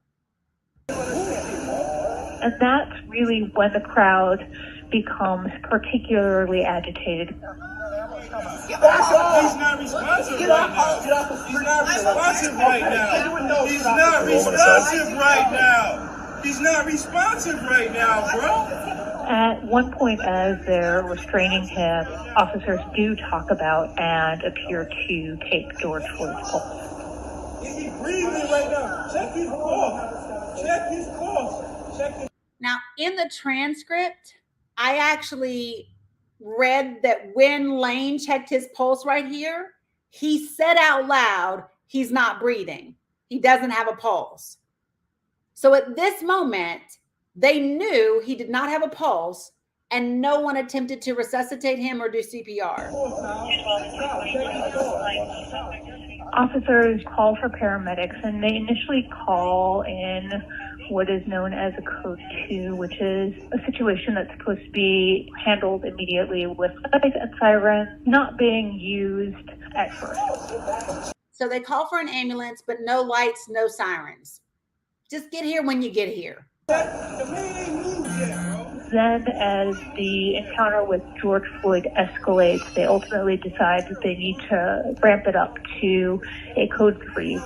And that's really when the crowd becomes particularly agitated. He's not responsive right now. He's not responsive right now. He's not responsive right now. He's not responsive right now, bro. At one point, as they're restraining him, officers do talk about and appear to take George Floyd's pulse. Is he breathing right now? Check his pulse. Check his pulse. Check his. Now, in the transcript, I actually read that when Lane checked his pulse right here, he said out loud, he's not breathing. He doesn't have a pulse. So at this moment, they knew he did not have a pulse, and no one attempted to resuscitate him or do CPR. Officers call for paramedics, and they initially call in what is known as a Code 2, which is a situation that's supposed to be handled immediately with lights and sirens not being used at first. So they call for an ambulance, but no lights, no sirens. Just get here when you get here. The man ain't moved yet, bro. Then, as the encounter with George Floyd escalates, they ultimately decide that they need to ramp it up to a code 3. 3:30,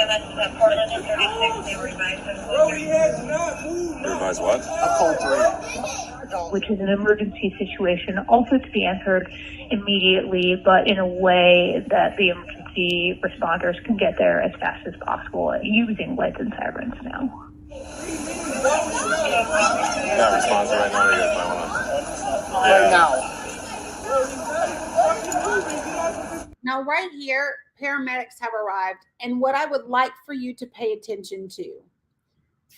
EMS is at Portland and 36. They were advised of Advise what? A code 3. Which is an emergency situation, also to be entered immediately, but in a way that the emergency responders can get there as fast as possible using lights and sirens now. That response right now, you guys might want to. Right now. Now, right here, paramedics have arrived, and what I would like for you to pay attention to,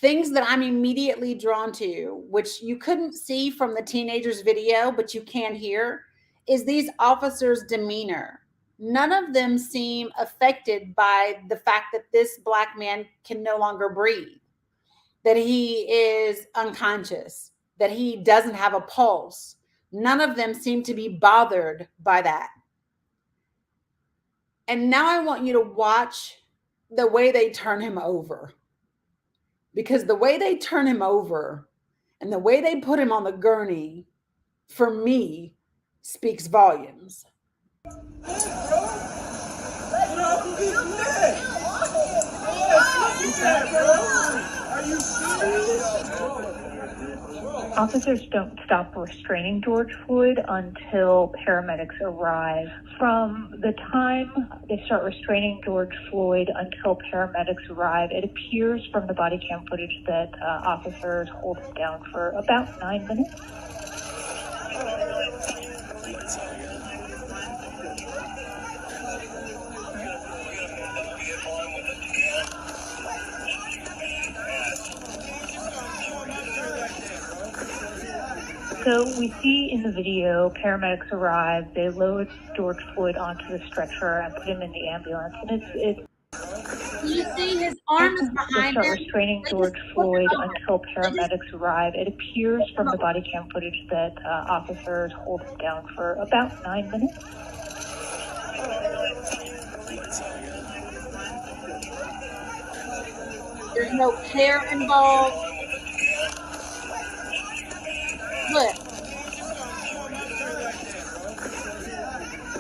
things that I'm immediately drawn to, which you couldn't see from the teenager's video, but you can hear, is these officers' demeanor. None of them seem affected by the fact that this Black man can no longer breathe, that he is unconscious, that he doesn't have a pulse. None of them seem to be bothered by that. And now I want you to watch the way they turn him over. Because the way they turn him over and the way they put him on the gurney, for me, speaks volumes. Officers don't stop restraining George Floyd until paramedics arrive. From the time they start restraining George Floyd until paramedics arrive, it appears from the body cam footage that officers hold him down for about 9 minutes. So we see in the video, paramedics arrive, they load George Floyd onto the stretcher and put him in the ambulance. And it's you see his arm is behind him. him. Restraining George Floyd until paramedics arrive. It appears from the body cam footage that officers hold him down for about 9 minutes. There's no care involved. Look.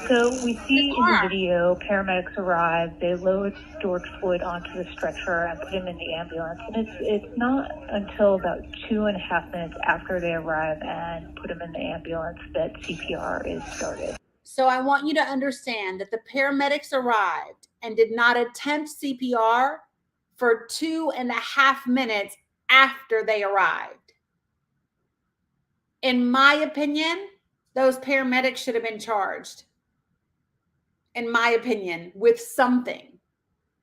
So we see in the video, paramedics arrive, they load George Floyd onto the stretcher and put him in the ambulance. And it's not until about 2.5 minutes after they arrive and put him in the ambulance that CPR is started. So I want you to understand that the paramedics arrived and did not attempt CPR for 2.5 minutes after they arrived. In my opinion, those paramedics should have been charged, in my opinion, with something,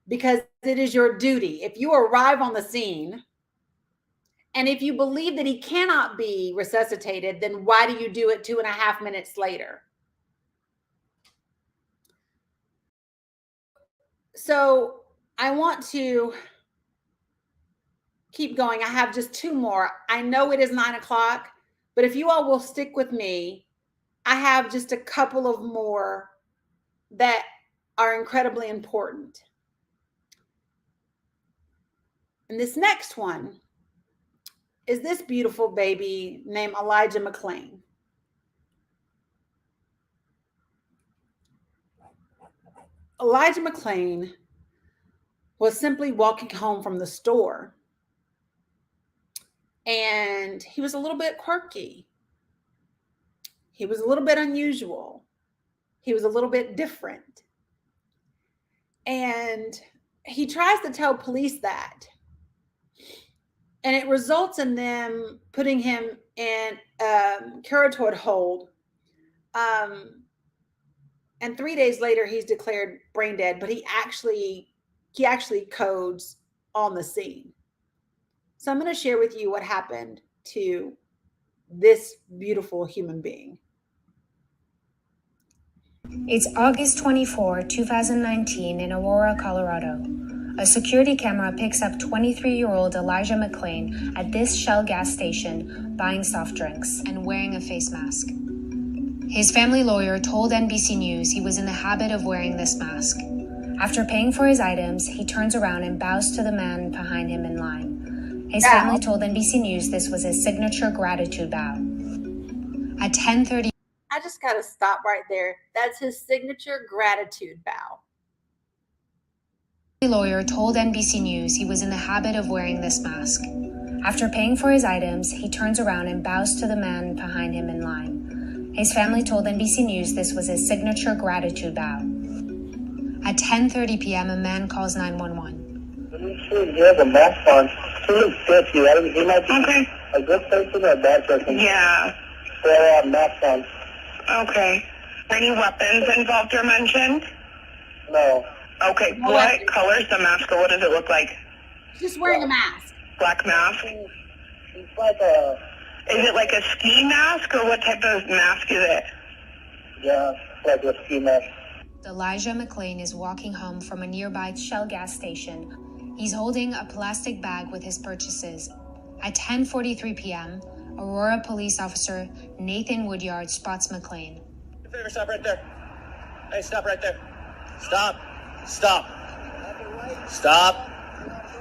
because it is your duty. If you arrive on the scene and if you believe that he cannot be resuscitated, then why do you do it 2.5 minutes later? So I want to keep going. I have just 2 more. I know it is 9 o'clock. But if you all will stick with me, I have just a couple of more that are incredibly important. And this next one is this beautiful baby named Elijah McClain. Elijah McClain was simply walking home from the store. And he was a little bit quirky. He was a little bit unusual. He was a little bit different. And he tries to tell police that. And it results in them putting him in curatorial hold. And 3 days later, he's declared brain dead, but he actually codes on the scene. So I'm going to share with you what happened to this beautiful human being. It's August 24, 2019 in Aurora, Colorado. A security camera picks up 23-year-old Elijah McClain at this Shell gas station buying soft drinks and wearing a face mask. His family lawyer told NBC News he was in the habit of wearing this mask. After paying for his items, he turns around and bows to the man behind him in line. His family told NBC News this was his signature gratitude bow. At 10:30, I just got to stop right there. That's his signature gratitude bow. the lawyer told NBC News he was in the habit of wearing this mask. After paying for his items, he turns around and bows to the man behind him in line. His family told NBC News this was his signature gratitude bow. At 10:30 p.m., a man calls 911. Let me see if you have a mask on. He looks good to you. He might be a good person or a bad person. Yeah. So, mask on. Okay. Any weapons involved or mentioned? No. Okay. What color is the mask, or what does it look like? Just wearing a mask. Black mask? It's like a... Is it like a ski mask, or what type of mask is it? Yeah, like a ski mask. Elijah McClain is walking home from a nearby Shell gas station. He's holding a plastic bag with his purchases. At 10:43 p.m., Aurora police officer Nathan Woodyard spots McClain. Favor, stop right there. Hey, stop right there. Stop. Stop. Stop.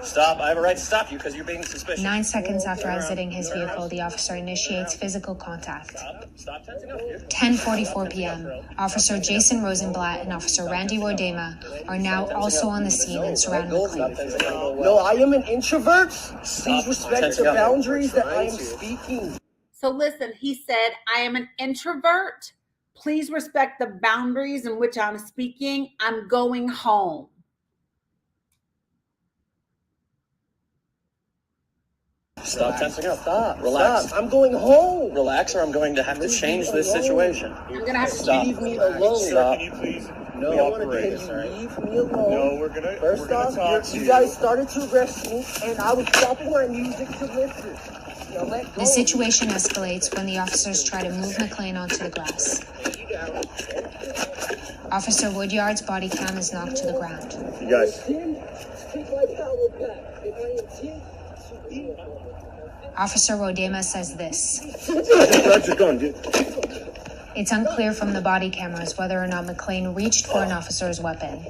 Stop. I have a right to stop you because you're being suspicious. 9 seconds after exiting his vehicle, the officer initiates physical contact. Stop tensing up, dude. 10:44 p.m., Officer Jason Rosenblatt and Officer Randy Rodema are now also on the scene and surround McClain. No, I am an introvert. Please respect the boundaries that I am speaking. So listen, he said, I am an introvert. Please respect the boundaries in which I'm speaking. I'm going home. Stop tensing up. Stop. Relax. Stop. I'm going home. Relax, or I'm going to have to change this situation. I'm going to have to Stop. Leave me alone. Stop. Can you please? No, leave me alone. No, we're gonna. First off, you guys started to arrest me, and I was stopping my music to listen. Now let go. The situation escalates when the officers try to move McClain onto the grass. Officer Woodyard's body cam is knocked to the ground. You guys. Take my power back. If I intend to be. Officer Rodema says this. Grab your gun, dude. It's unclear from the body cameras whether or not McClain reached for an officer's weapon.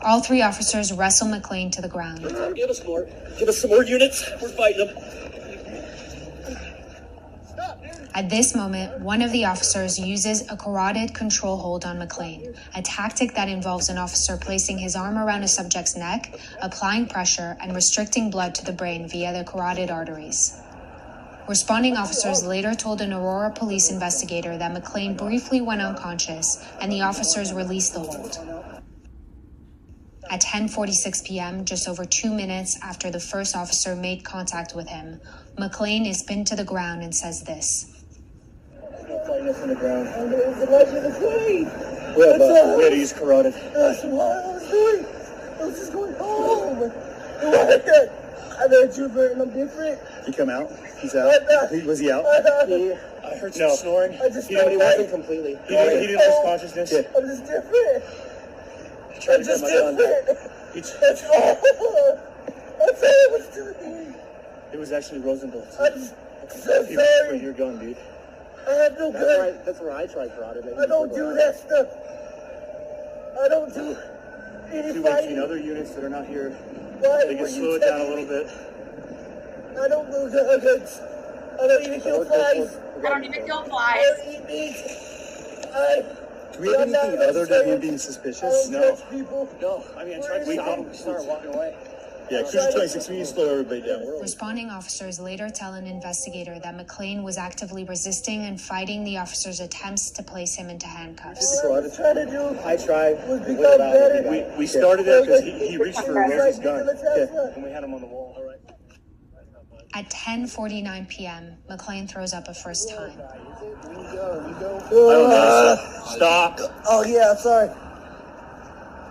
All three officers wrestle McClain to the ground. Give us more. Give us some more units. We're fighting them. At this moment, one of the officers uses a carotid control hold on McClain, a tactic that involves an officer placing his arm around a subject's neck, applying pressure, and restricting blood to the brain via the carotid arteries. Responding officers later told an Aurora police investigator that McClain briefly went unconscious, and the officers released the hold. At 10:46 p.m., just over 2 minutes after the first officer made contact with him, McClain is pinned to the ground and says this. On the ground. Oh, no, it was Elijah McClain. We had to use carotid. That's what I was doing. I was just going home. I'm an introvert and I'm different. He come out? He's out? Was he out? Yeah. I heard some snoring. I just He wasn't completely. He didn't lose consciousness. Yeah. I'm just different. I'm just different. That's all. That's all I was doing. It was actually Rosenblatt. I'm so sorry. Your gun, dude. I have no gun. That's where I tried carotid. I don't do that stuff. I don't do any fighting. 218 other units that are not here. Why They can were slow you it down a telling little me? bit. I don't do guns. I don't even kill flies. I don't even kill I flies. don't eat meat. Do we have anything other than him being suspicious? I don't touch people. No. I mean, I tried to stop him. Start walking away. Yeah, Cruiser 26, we need to slow everybody down. Responding officers later tell an investigator that McClain was actively resisting and fighting the officers' attempts to place him into handcuffs. What I was trying to do I tried. was become better. We started it because he reached for Rose's gun. Yeah. And we had him on the wall. All right. At 10:49 p.m., McClain throws up a first time. Stop. Oh, yeah, I'm sorry.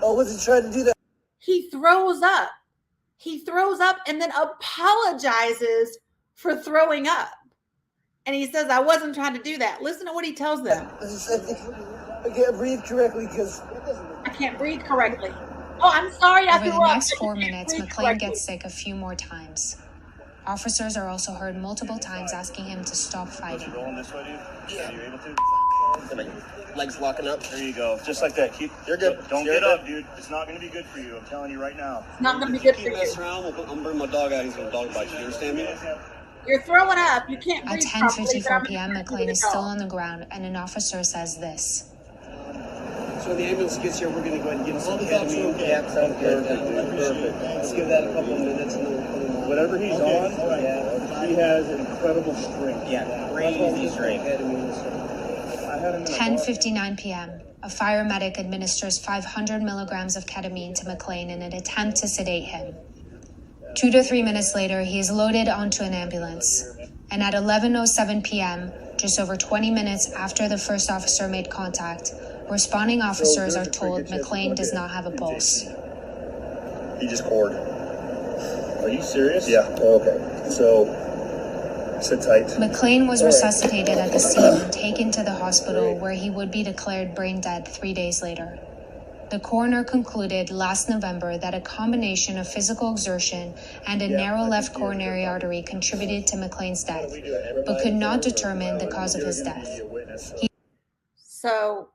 Oh, was he trying to do that? He throws up. He throws up and then apologizes for throwing up. And he says, I wasn't trying to do that. Listen to what he tells them. I can't breathe correctly because I can't breathe correctly. Oh, I'm sorry. I Over the threw up. next 4 minutes, Breathe McClain correctly. gets sick a few more times. Officers are also heard multiple times asking him to stop fighting. Rolling this way, dude? Are you able to? Legs locking up. There you go. Just like that. You're good. Don't You're get good. up, dude. It's not going to be good for you. I'm telling you right now. It's not going to be good for you. Messing around, I'm going to bring my dog out. He's going to dog bite you. You understand me? You're throwing up. You can't At breathe properly. 10:54 p.m., McLean is still on the ground, and an officer says this. So when the ambulance gets here, we're going to go ahead and give him some ketamine. Yeah, sounds good. Perfect. Let's give that a couple of minutes and then we'll put him on. Whatever he's on, he has incredible strength. Yeah, crazy strength. 10:59 p.m. A fire medic administers 500 milligrams of ketamine to McLean in an attempt to sedate him. 2 to 3 minutes later, he is loaded onto an ambulance. And at 11:07 p.m., just over 20 minutes after the first officer made contact, responding officers are told McLean does not have a pulse. He just poured. Are you serious? Yeah. Oh, okay. So, sit tight. McLean was resuscitated at the scene and taken to the hospital where he would be declared brain dead 3 days later. The coroner concluded last November that a combination of physical exertion and a narrow left coronary artery contributed to McLean's death, but could not determine the cause of his death. So,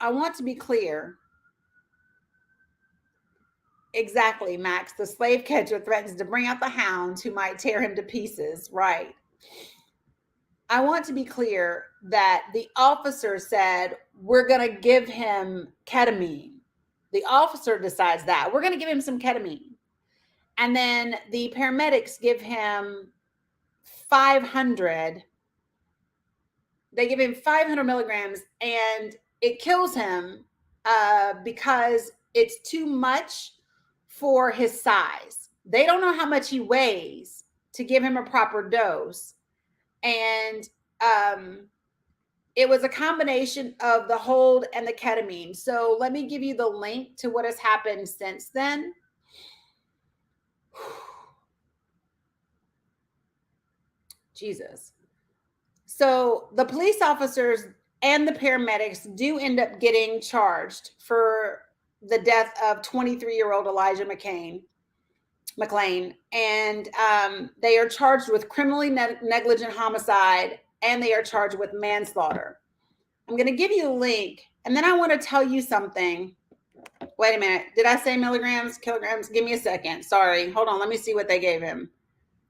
I want to be clear. Exactly, Max. The slave catcher threatens to bring out the hounds who might tear him to pieces. Right. I want to be clear that the officer said, we're going to give him ketamine. The officer decides that. We're going to give him some ketamine. And then the paramedics give him 500. They give him 500 milligrams and it kills him because it's too much for his size. They don't know how much he weighs to give him a proper dose. And it was a combination of the hold and the ketamine. So let me give you the link to what has happened since then. Jesus. So the police officers and the paramedics do end up getting charged for the death of 23-year-old Elijah McLean. And they are charged with criminally negligent homicide, and they are charged with manslaughter. I'm going to give you a link, and then I want to tell you something. Wait a minute. Did I say milligrams, kilograms? Give me a second. Sorry. Hold on. Let me see what they gave him.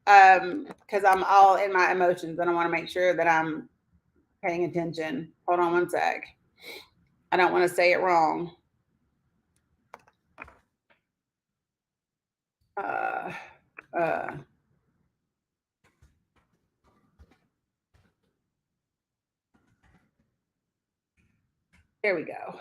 Because I'm all in my emotions, and I want to make sure that I'm paying attention. Hold on one sec. I don't want to say it wrong. There we go.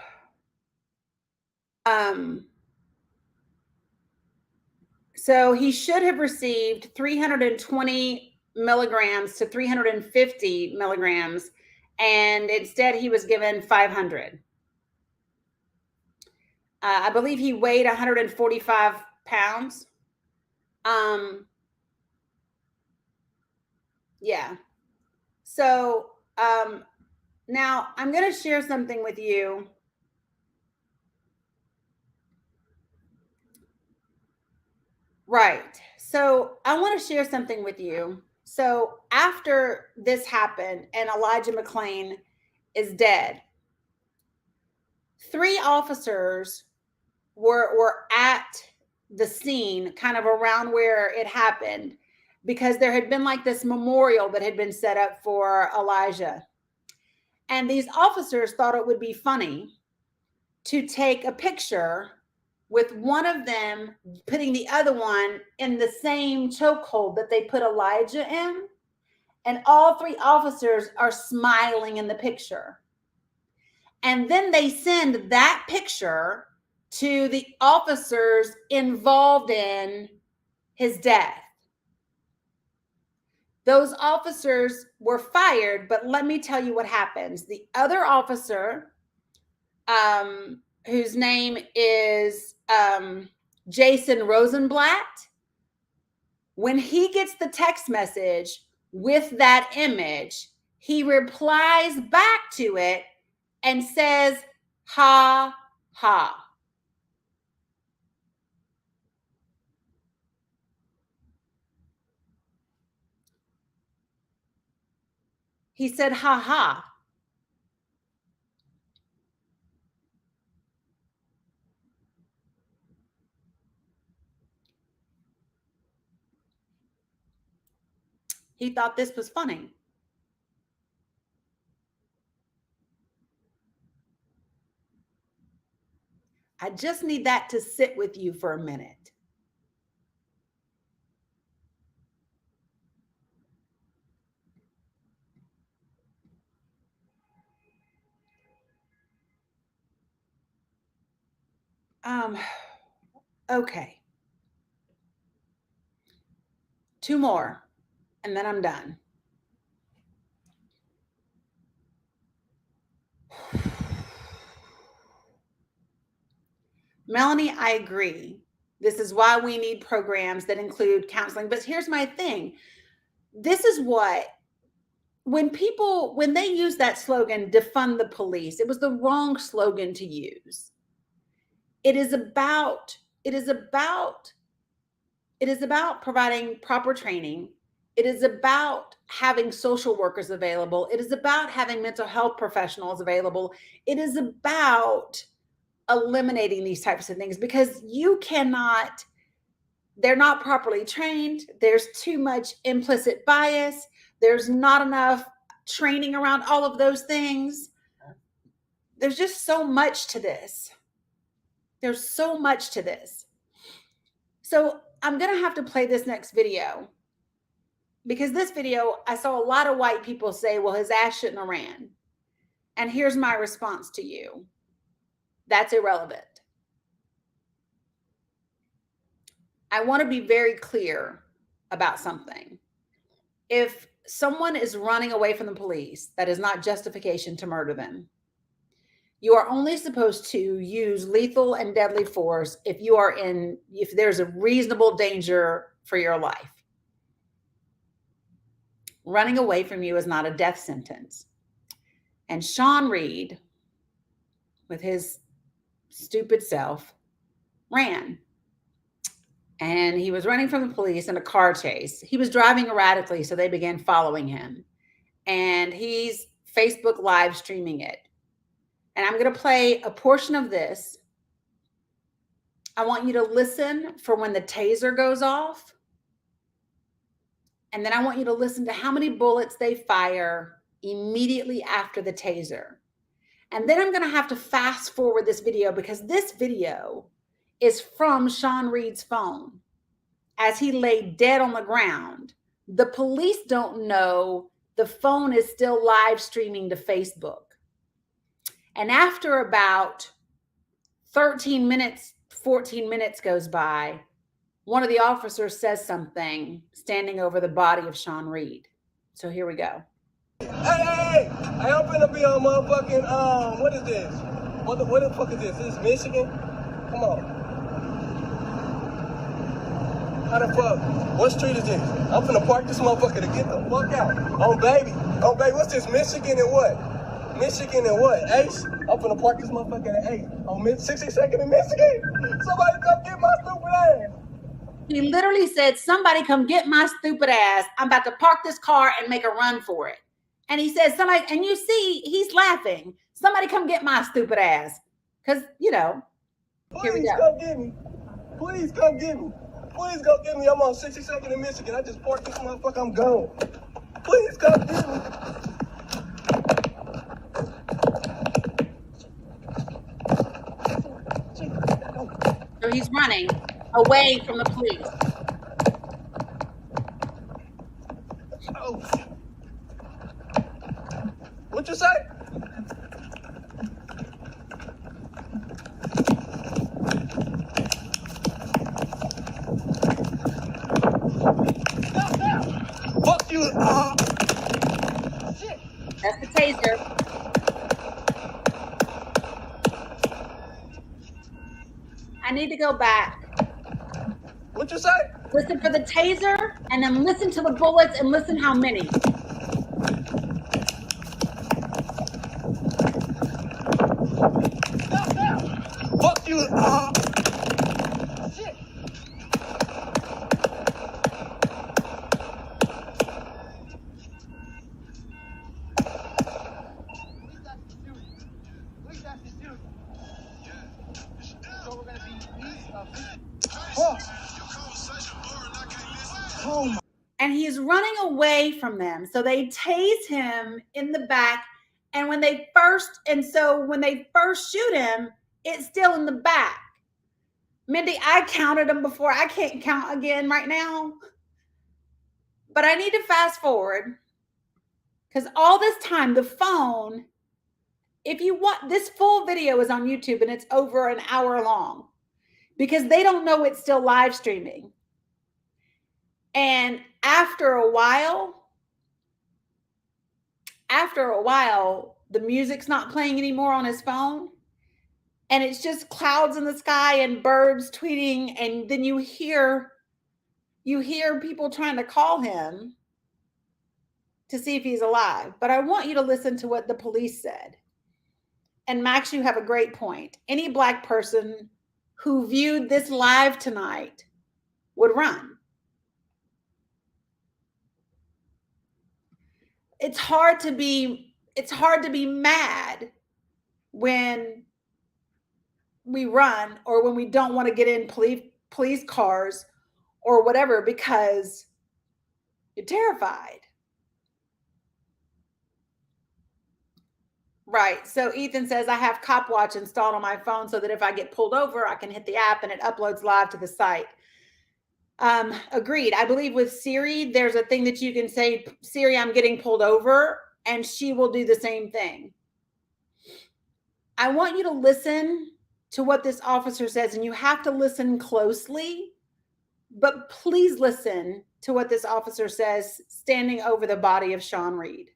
So he should have received 320 milligrams to 350 milligrams, and instead he was given 500. I believe he weighed 145 pounds. Yeah. So now I'm going to share something with you. Right. So I want to share something with you. So after this happened and Elijah McLean is dead, 3 officers were at the scene, kind of around where it happened, because there had been like this memorial that had been set up for Elijah. And these officers thought it would be funny to take a picture with one of them putting the other one in the same chokehold that they put Elijah in. And all 3 officers are smiling in the picture. And then they send that picture to the officers involved in his death. Those officers were fired, but let me tell you what happens. The other officer, whose name is Jason Rosenblatt, when he gets the text message with that image, he replies back to it and says, ha, ha. He said, ha, ha. He thought this was funny. I just need that to sit with you for a minute. Okay. 2 more, and then I'm done. Melanie, I agree. This is why we need programs that include counseling. But here's my thing. This is what, when they use that slogan, defund the police, it was the wrong slogan to use. It is about providing proper training. It is about having social workers available. It is about having mental health professionals available. It is about eliminating these types of things, because they're not properly trained. There's too much implicit bias. There's not enough training around all of those things. There's just so much to this. There's so much to this. So I'm going to have to play this next video, because this video, I saw a lot of white people say, well, his ass shouldn't have ran. And here's my response to you. That's irrelevant. I want to be very clear about something. If someone is running away from the police, that is not justification to murder them. You are only supposed to use lethal and deadly force if there's a reasonable danger for your life. Running away from you is not a death sentence. And Sean Reed, with his stupid self, ran. And he was running from the police in a car chase. He was driving erratically, so they began following him. And he's Facebook live streaming it. And I'm going to play a portion of this. I want you to listen for when the taser goes off. And then I want you to listen to how many bullets they fire immediately after the taser. And then I'm going to have to fast forward this video, because this video is from Sean Reed's phone as he lay dead on the ground. The police don't know the phone is still live streaming to Facebook. And after about 13 minutes, 14 minutes goes by, one of the officers says something standing over the body of Sean Reed. So here we go. Hey, I'm finna be on motherfucking, what is this? What the fuck is this? Is this Michigan? Come on. How the fuck? What street is this? I'm finna park this motherfucker to get the fuck out. Oh, baby, what's this, Michigan and what? Michigan and what? Ace? I'm finna park this motherfucker at Ace. On 62nd in Michigan? Somebody come get my stupid ass. He literally said, somebody come get my stupid ass. I'm about to park this car and make a run for it. And he says, somebody, and you see, he's laughing. Somebody come get my stupid ass. Because, you know, here we go. Please come get me. Please come get me. Please come get me. I'm on 62nd in Michigan. I just parked this motherfucker. I'm gone. Please come get me. So he's running away from the police. Oh. What you say? Fuck you. Shit. That's the taser. I need to go back. What you say? Listen for the taser, and then listen to the bullets, and listen how many. Fuck you. Shit. and he's running away from them. So they tase him in the back. And when they first shoot him, it's still in the back. Mindy, I counted them before. I can't count again right now. But I need to fast forward because all this time, the phone, if you want, this full video is on YouTube and it's over an hour long because they don't know it's still live streaming. And after a while, the music's not playing anymore on his phone. And it's just clouds in the sky and birds tweeting. And then you hear people trying to call him to see if he's alive. But I want you to listen to what the police said. And Max, you have a great point. Any Black person who viewed this live tonight would run. It's hard to be mad when we run or when we don't want to get in police cars or whatever because you're terrified. Right. So Ethan says, I have Cop Watch installed on my phone so that if I get pulled over, I can hit the app and it uploads live to the site. Agreed. I believe with Siri, there's a thing that you can say, Siri, I'm getting pulled over, and she will do the same thing. I want you to listen to what this officer says, and you have to listen closely, but please listen to what this officer says standing over the body of Sean Reed.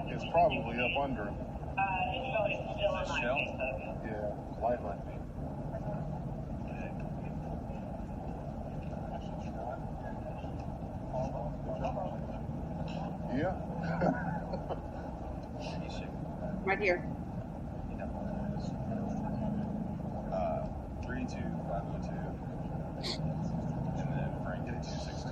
It's probably up under him. Yeah, lightly. Yeah. Right here. 32502. And then Frank get 260.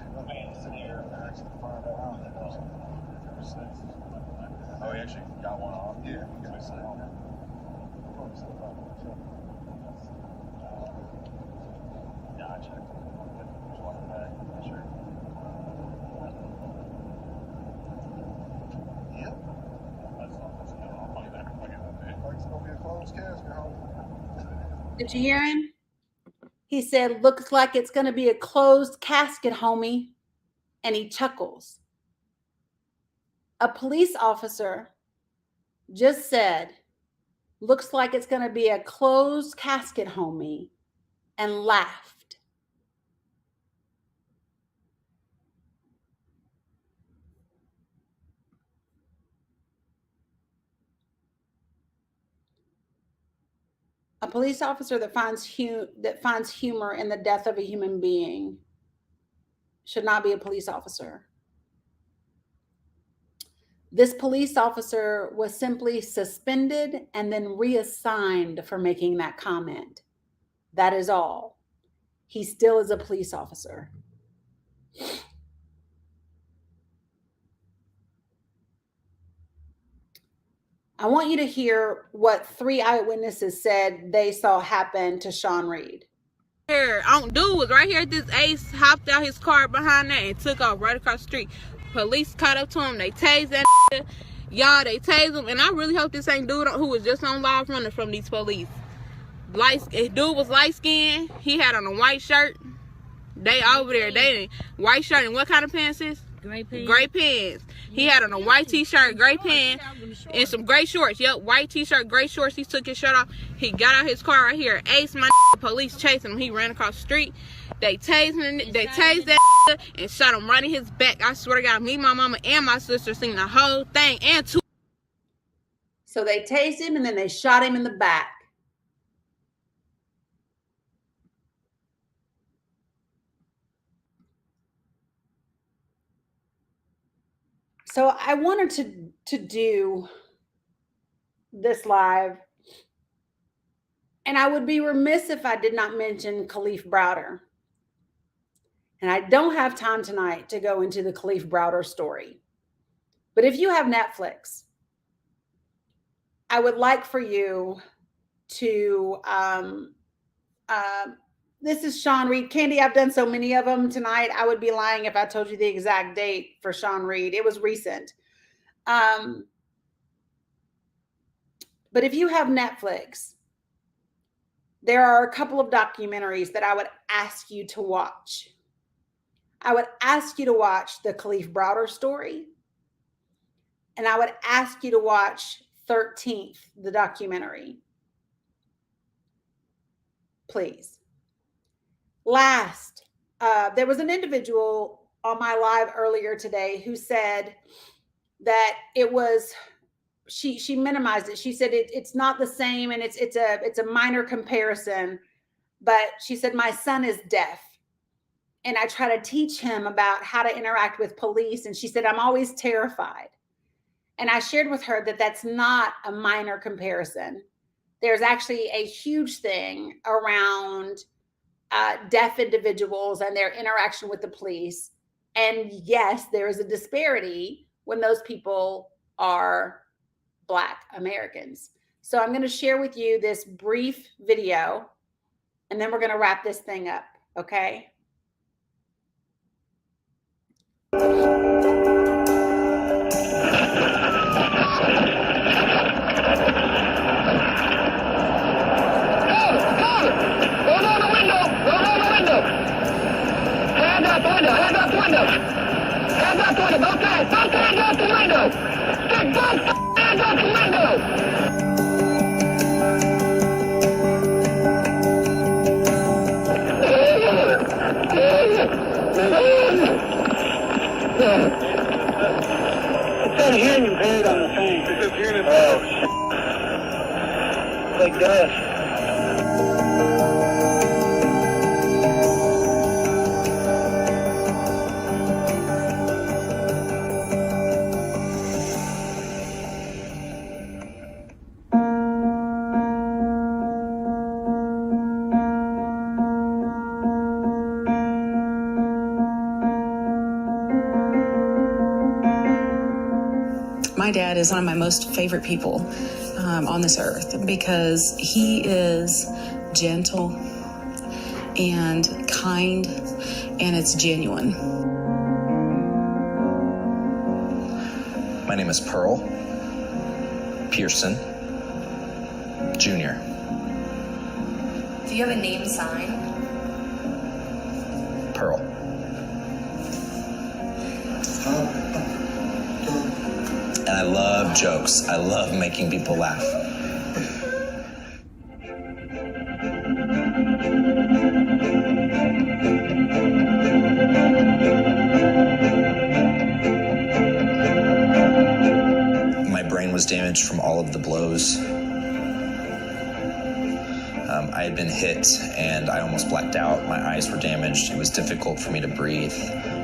Oh, he actually got one off? Yeah, he got one off. Gotcha. Just walking back. Sure. Yep. That's good. I'll call you back if I get that big. It's going to be a closed casket, homie. Did you hear him? He said, looks like it's going to be a closed casket, homie. And he chuckles. A police officer just said, looks like it's going to be a closed casket, homie, and laughed. A police officer that finds humor in the death of a human being should not be a police officer. This police officer was simply suspended and then reassigned for making that comment. That is all. He still is a police officer. I want you to hear what 3 eyewitnesses said they saw happen to Sean Reed. Here, dude was right here at this Ace, hopped out his car behind that and took off right across the street. Police caught up to him. They tased that y'all. They tased him, and I really hope this ain't dude who was just on live running from these police. Dude was light skinned. He had on a white shirt. They over there. They white shirt and what kind of pants is? Gray pants. Gray pants. He had on a white t-shirt, gray pants, and some gray shorts. Yep, white t-shirt, gray shorts. He took his shirt off. He got out his car right here. Ace, my police chasing him. He ran across the street. They tased him. They tased that and shot him right in his back. I swear to God, me, my mama, and my sister seen the whole thing. And two. So they tased him and then they shot him in the back. So I wanted to do this live, and I would be remiss if I did not mention Kalief Browder. And I don't have time tonight to go into the Kalief Browder story. But if you have Netflix, I would like for you to, this is Sean Reed. Candy, I've done so many of them tonight. I would be lying if I told you the exact date for Sean Reed. It was recent. But if you have Netflix, there are a couple of documentaries that I would ask you to watch. I would ask you to watch the Khalif Browder story. And I would ask you to watch 13th, the documentary. Please. Last, there was an individual on my live earlier today who said that it was, she minimized it. She said it's not the same, and it's a minor comparison, but she said, my son is deaf and I try to teach him about how to interact with police. And she said, I'm always terrified. And I shared with her that that's not a minor comparison. There's actually a huge thing around deaf individuals and their interaction with the police. And yes, there is a disparity when those people are Black Americans. So I'm going to share with you this brief video, and then we're going to wrap this thing up, okay? It said hearing impaired on the thing. It says hearing impaired. Oh, like this. My dad is one of my most favorite people on this earth because he is gentle and kind, and it's genuine. My name is Pearl Pearson Jr. Do you have a name sign? Pearl. And I love jokes. I love making people laugh. My brain was damaged from all of the blows. I had been hit and I almost blacked out. My eyes were damaged. It was difficult for me to breathe.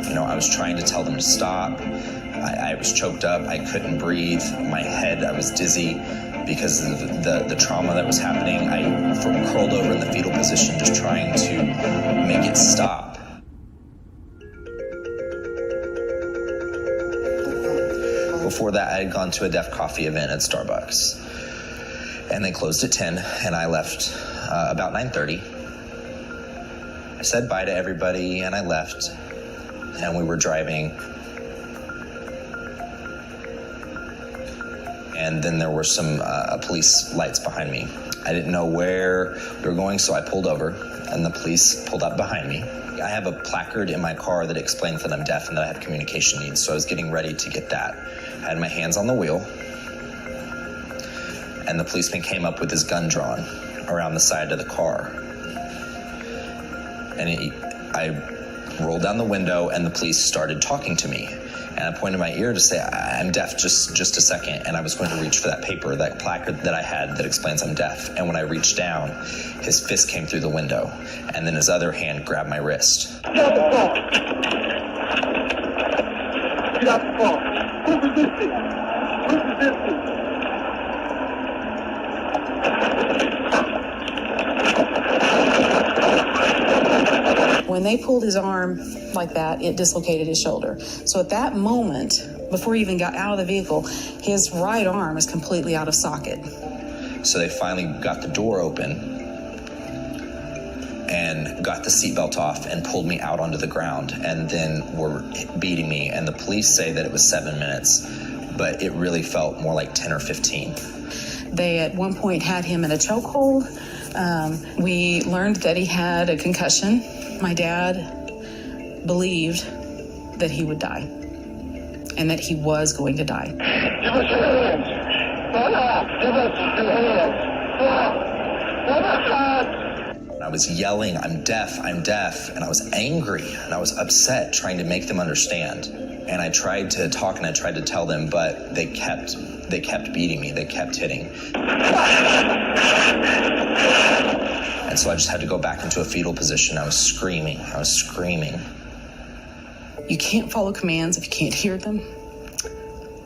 You know, I was trying to tell them to stop. I was choked up. I couldn't breathe. My head, I was dizzy because of the trauma that was happening. I curled over in the fetal position just trying to make it stop. Before that, I had gone to a Deaf Coffee event at Starbucks. And they closed at 10, and I left about 9:30. I said bye to everybody, and I left. And we were driving. And then there were some police lights behind me. I didn't know where we were going, so I pulled over, and the police pulled up behind me. I have a placard in my car that explains that I'm deaf and that I have communication needs, so I was getting ready to get that. I had my hands on the wheel, and the policeman came up with his gun drawn around the side of the car. And I rolled down the window, and the police started talking to me. And I pointed my ear to say, I'm deaf, just a second. And I was going to reach for that paper, that placard that I had that explains I'm deaf. And when I reached down, his fist came through the window. And then his other hand grabbed my wrist. Get off the phone. Get off the phone. Who's resisting? Who's resisting? When they pulled his arm like that, it dislocated his shoulder. So at that moment, before he even got out of the vehicle, his right arm is completely out of socket. So they finally got the door open and got the seatbelt off and pulled me out onto the ground, and then were beating me. And the police say that it was 7 minutes, but it really felt more like 10 or 15. They at one point had him in a chokehold. We learned that he had a concussion. My dad believed that he would die and that he was going to die. Give us your hands. Give us your hands. Oh my God. I was yelling, I'm deaf, and I was angry, and I was upset, trying to make them understand. And I tried to talk and I tried to tell them, but they kept beating me, they kept hitting. And so I just had to go back into a fetal position. I was screaming. You can't follow commands if you can't hear them.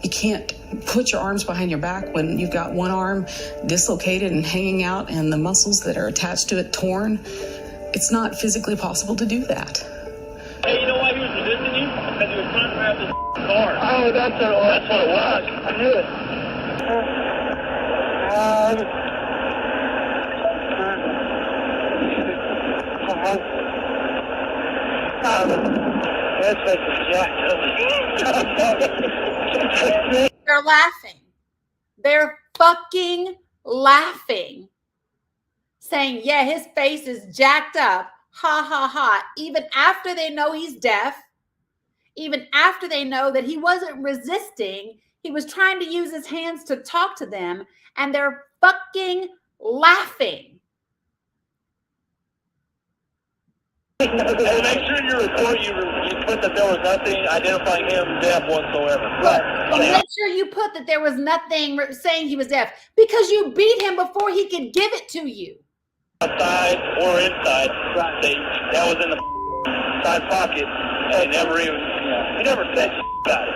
You can't put your arms behind your back when you've got one arm dislocated and hanging out and the muscles that are attached to it torn. It's not physically possible to do that. Hey, you know why he was resisting you? Because he was trying to grab this car. Oh, that's what it was. I knew it. That's like the jack. They're laughing. They're fucking laughing. Saying, yeah, his face is jacked up. Ha ha ha. Even after they know he's deaf, even after they know that he wasn't resisting, he was trying to use his hands to talk to them, and they're fucking laughing. Make sure in your report you put that there was nothing identifying him deaf whatsoever. Right. Make sure you put that there was nothing saying he was deaf, because you beat him before he could give it to you. Outside or inside, right. That was in the side pocket. They never even, he never said about it.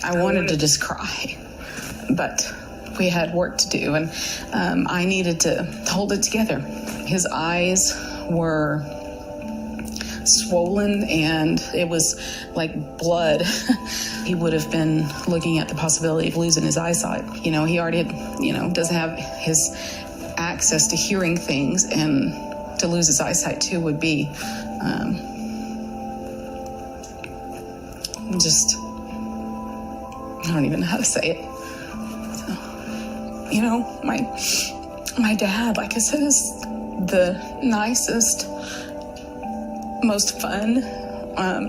I wanted to just cry, but we had work to do, and I needed to hold it together. His eyes were swollen, and it was like blood. He would have been looking at the possibility of losing his eyesight. He already doesn't have his access to hearing things, and to lose his eyesight too would be just, I don't even know how to say it. So, my dad, like I said, is the nicest, most fun,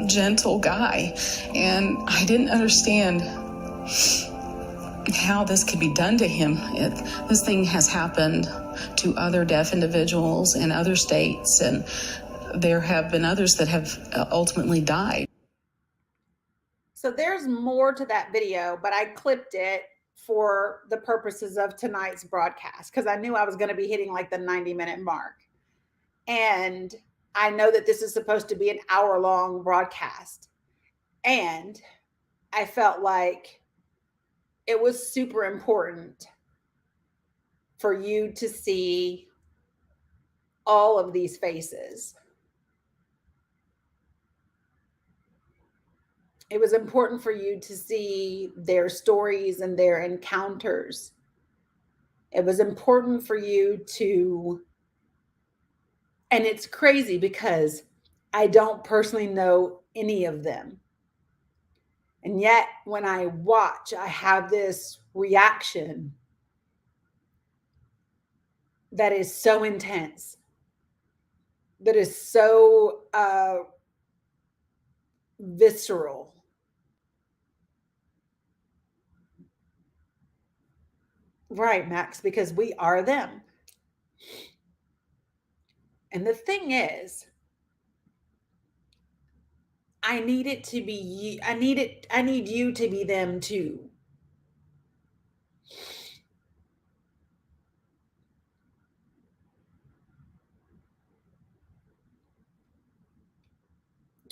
gentle guy. And I didn't understand how this could be done to him. This thing has happened to other deaf individuals in other states, and there have been others that have ultimately died. So there's more to that video, but I clipped it for the purposes of tonight's broadcast because I knew I was going to be hitting like the 90-minute mark. And I know that this is supposed to be an hour-long broadcast. And I felt like it was super important for you to see all of these faces. It was important for you to see their stories and their encounters. It was important for you to, and it's crazy because I don't personally know any of them. And yet when I watch, I have this reaction that is so intense, that is so visceral. Right, Max, because we are them. And the thing is, I need it to be, I need you to be them too.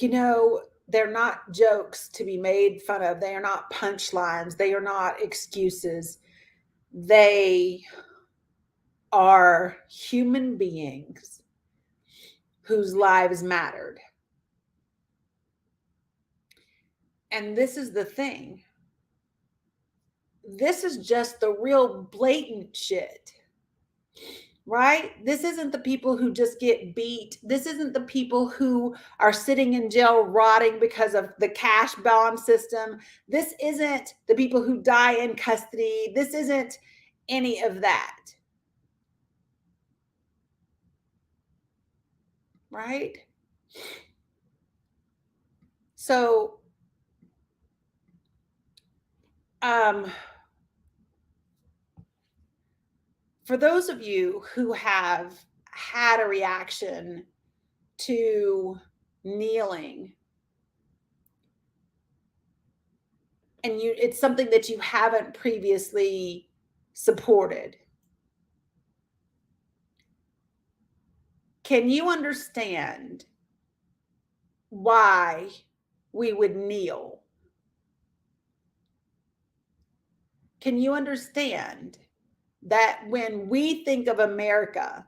you know, they're not jokes to be made fun of. They are not punchlines. They are not excuses. They are human beings whose lives mattered. And this is the thing. This is just the real blatant shit, right? This isn't the people who just get beat. This isn't the people who are sitting in jail rotting because of the cash bond system. This isn't the people who die in custody. This isn't any of that, right? So, for those of you who have had a reaction to kneeling, and it's something that you haven't previously supported, can you understand why we would kneel? Can you understand that when we think of America,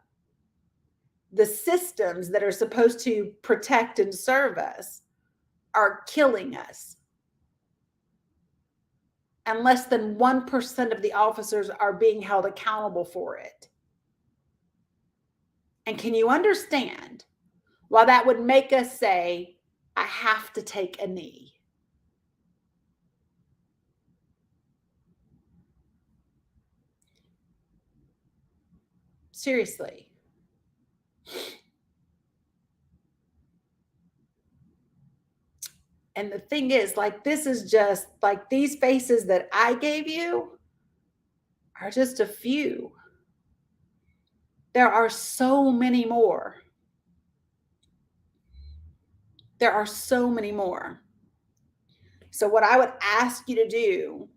the systems that are supposed to protect and serve us are killing us? And less than 1% of the officers are being held accountable for it. And can you understand why that would make us say, I have to take a knee? Seriously. And the thing is, like, this is just like these faces that I gave you are just a few. There are so many more. There are so many more. So what I would ask you to do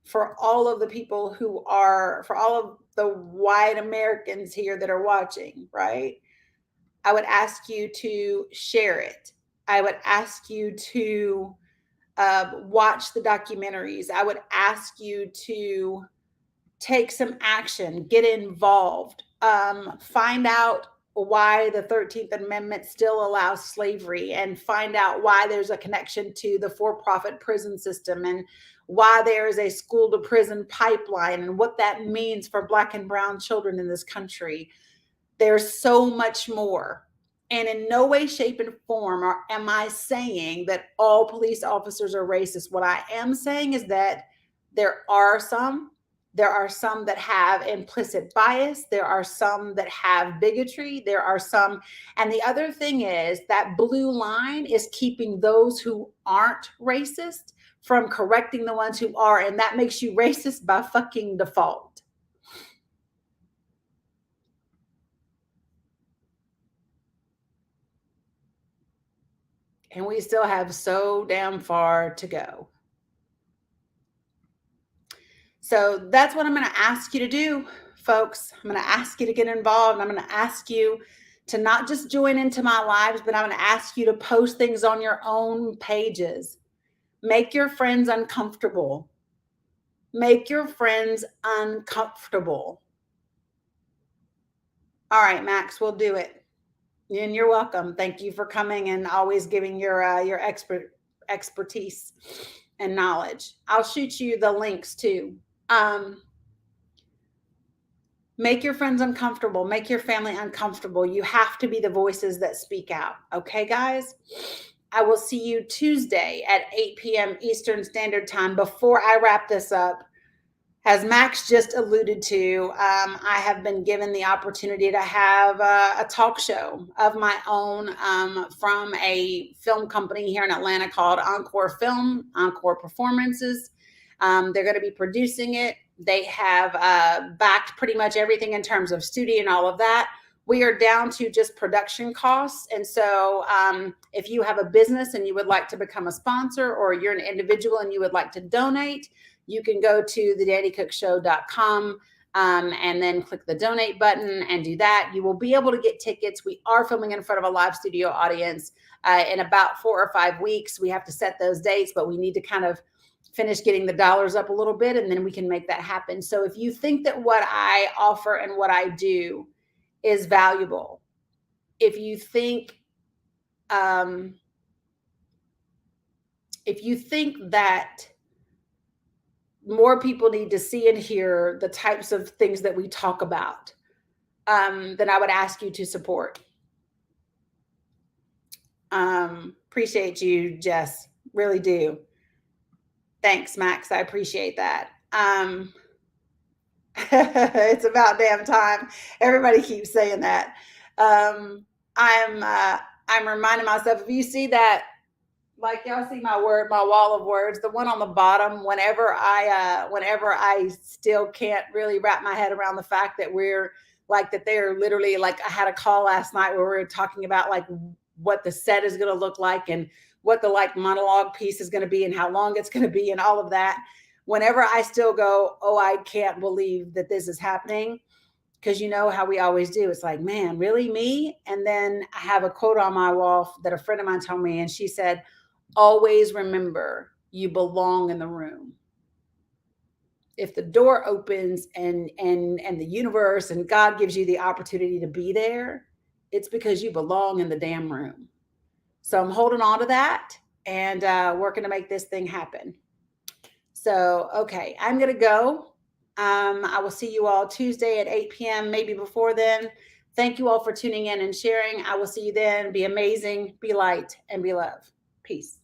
for all of the people who are, for all of the white Americans here that are watching, right? I would ask you to share it. I would ask you to watch the documentaries. I would ask you to take some action, get involved, find out why the 13th Amendment still allows slavery, and find out why there's a connection to the for-profit prison system, and why there is a school to prison pipeline, and what that means for Black and brown children in this country. There's so much more. And in no way, shape, and form am I saying that all police officers are racist. What I am saying is that there are some that have implicit bias. There are some that have bigotry. There are some. And the other thing is that blue line is keeping those who aren't racist from correcting the ones who are. And that makes you racist by fucking default. And we still have so damn far to go. So that's what I'm going to ask you to do, folks. I'm going to ask you to get involved. I'm going to ask you to not just join into my lives, but I'm going to ask you to post things on your own pages. Make your friends uncomfortable. Make your friends uncomfortable. All right, Max, we'll do it. And you're welcome. Thank you for coming and always giving your expertise and knowledge. I'll shoot you the links too. Make your friends uncomfortable. Make your family uncomfortable. You have to be the voices that speak out. Okay, guys? I will see you Tuesday at 8 p.m. Eastern Standard Time. Before I wrap this up, as Max just alluded to, I have been given the opportunity to have a talk show of my own from a film company here in Atlanta called Encore Performances. They're going to be producing it. They have backed pretty much everything in terms of studio and all of that. We are down to just production costs. And so if you have a business and you would like to become a sponsor, or you're an individual and you would like to donate, you can go to thedannykookshow.com. and then click the donate button and do that. You will be able to get tickets. We are filming in front of a live studio audience in about 4 or 5 weeks. We have to set those dates, but we need to kind of finish getting the dollars up a little bit, and then we can make that happen. So if you think that what I offer and what I do is valuable, if you think that more people need to see and hear the types of things that we talk about, then I would ask you to support. Appreciate you, Jess. Really do. Thanks, Max. I appreciate that. It's about damn time. Everybody keeps saying that. I'm reminding myself, if you see that, like y'all see my wall of words, the one on the bottom, whenever I still can't really wrap my head around the fact that we're like, that they're literally like, I had a call last night where we were talking about like what the set is going to look like and what the like monologue piece is going to be and how long it's going to be and all of that. Whenever I still go, oh, I can't believe that this is happening. Because you know how we always do. It's like, man, really me? And then I have a quote on my wall that a friend of mine told me, and she said, always remember you belong in the room. If the door opens and the universe and God gives you the opportunity to be there, it's because you belong in the damn room. So I'm holding on to that and working to make this thing happen. So, okay, I'm going to go. I will see you all Tuesday at 8 p.m., maybe before then. Thank you all for tuning in and sharing. I will see you then. Be amazing, be light, and be love. Peace.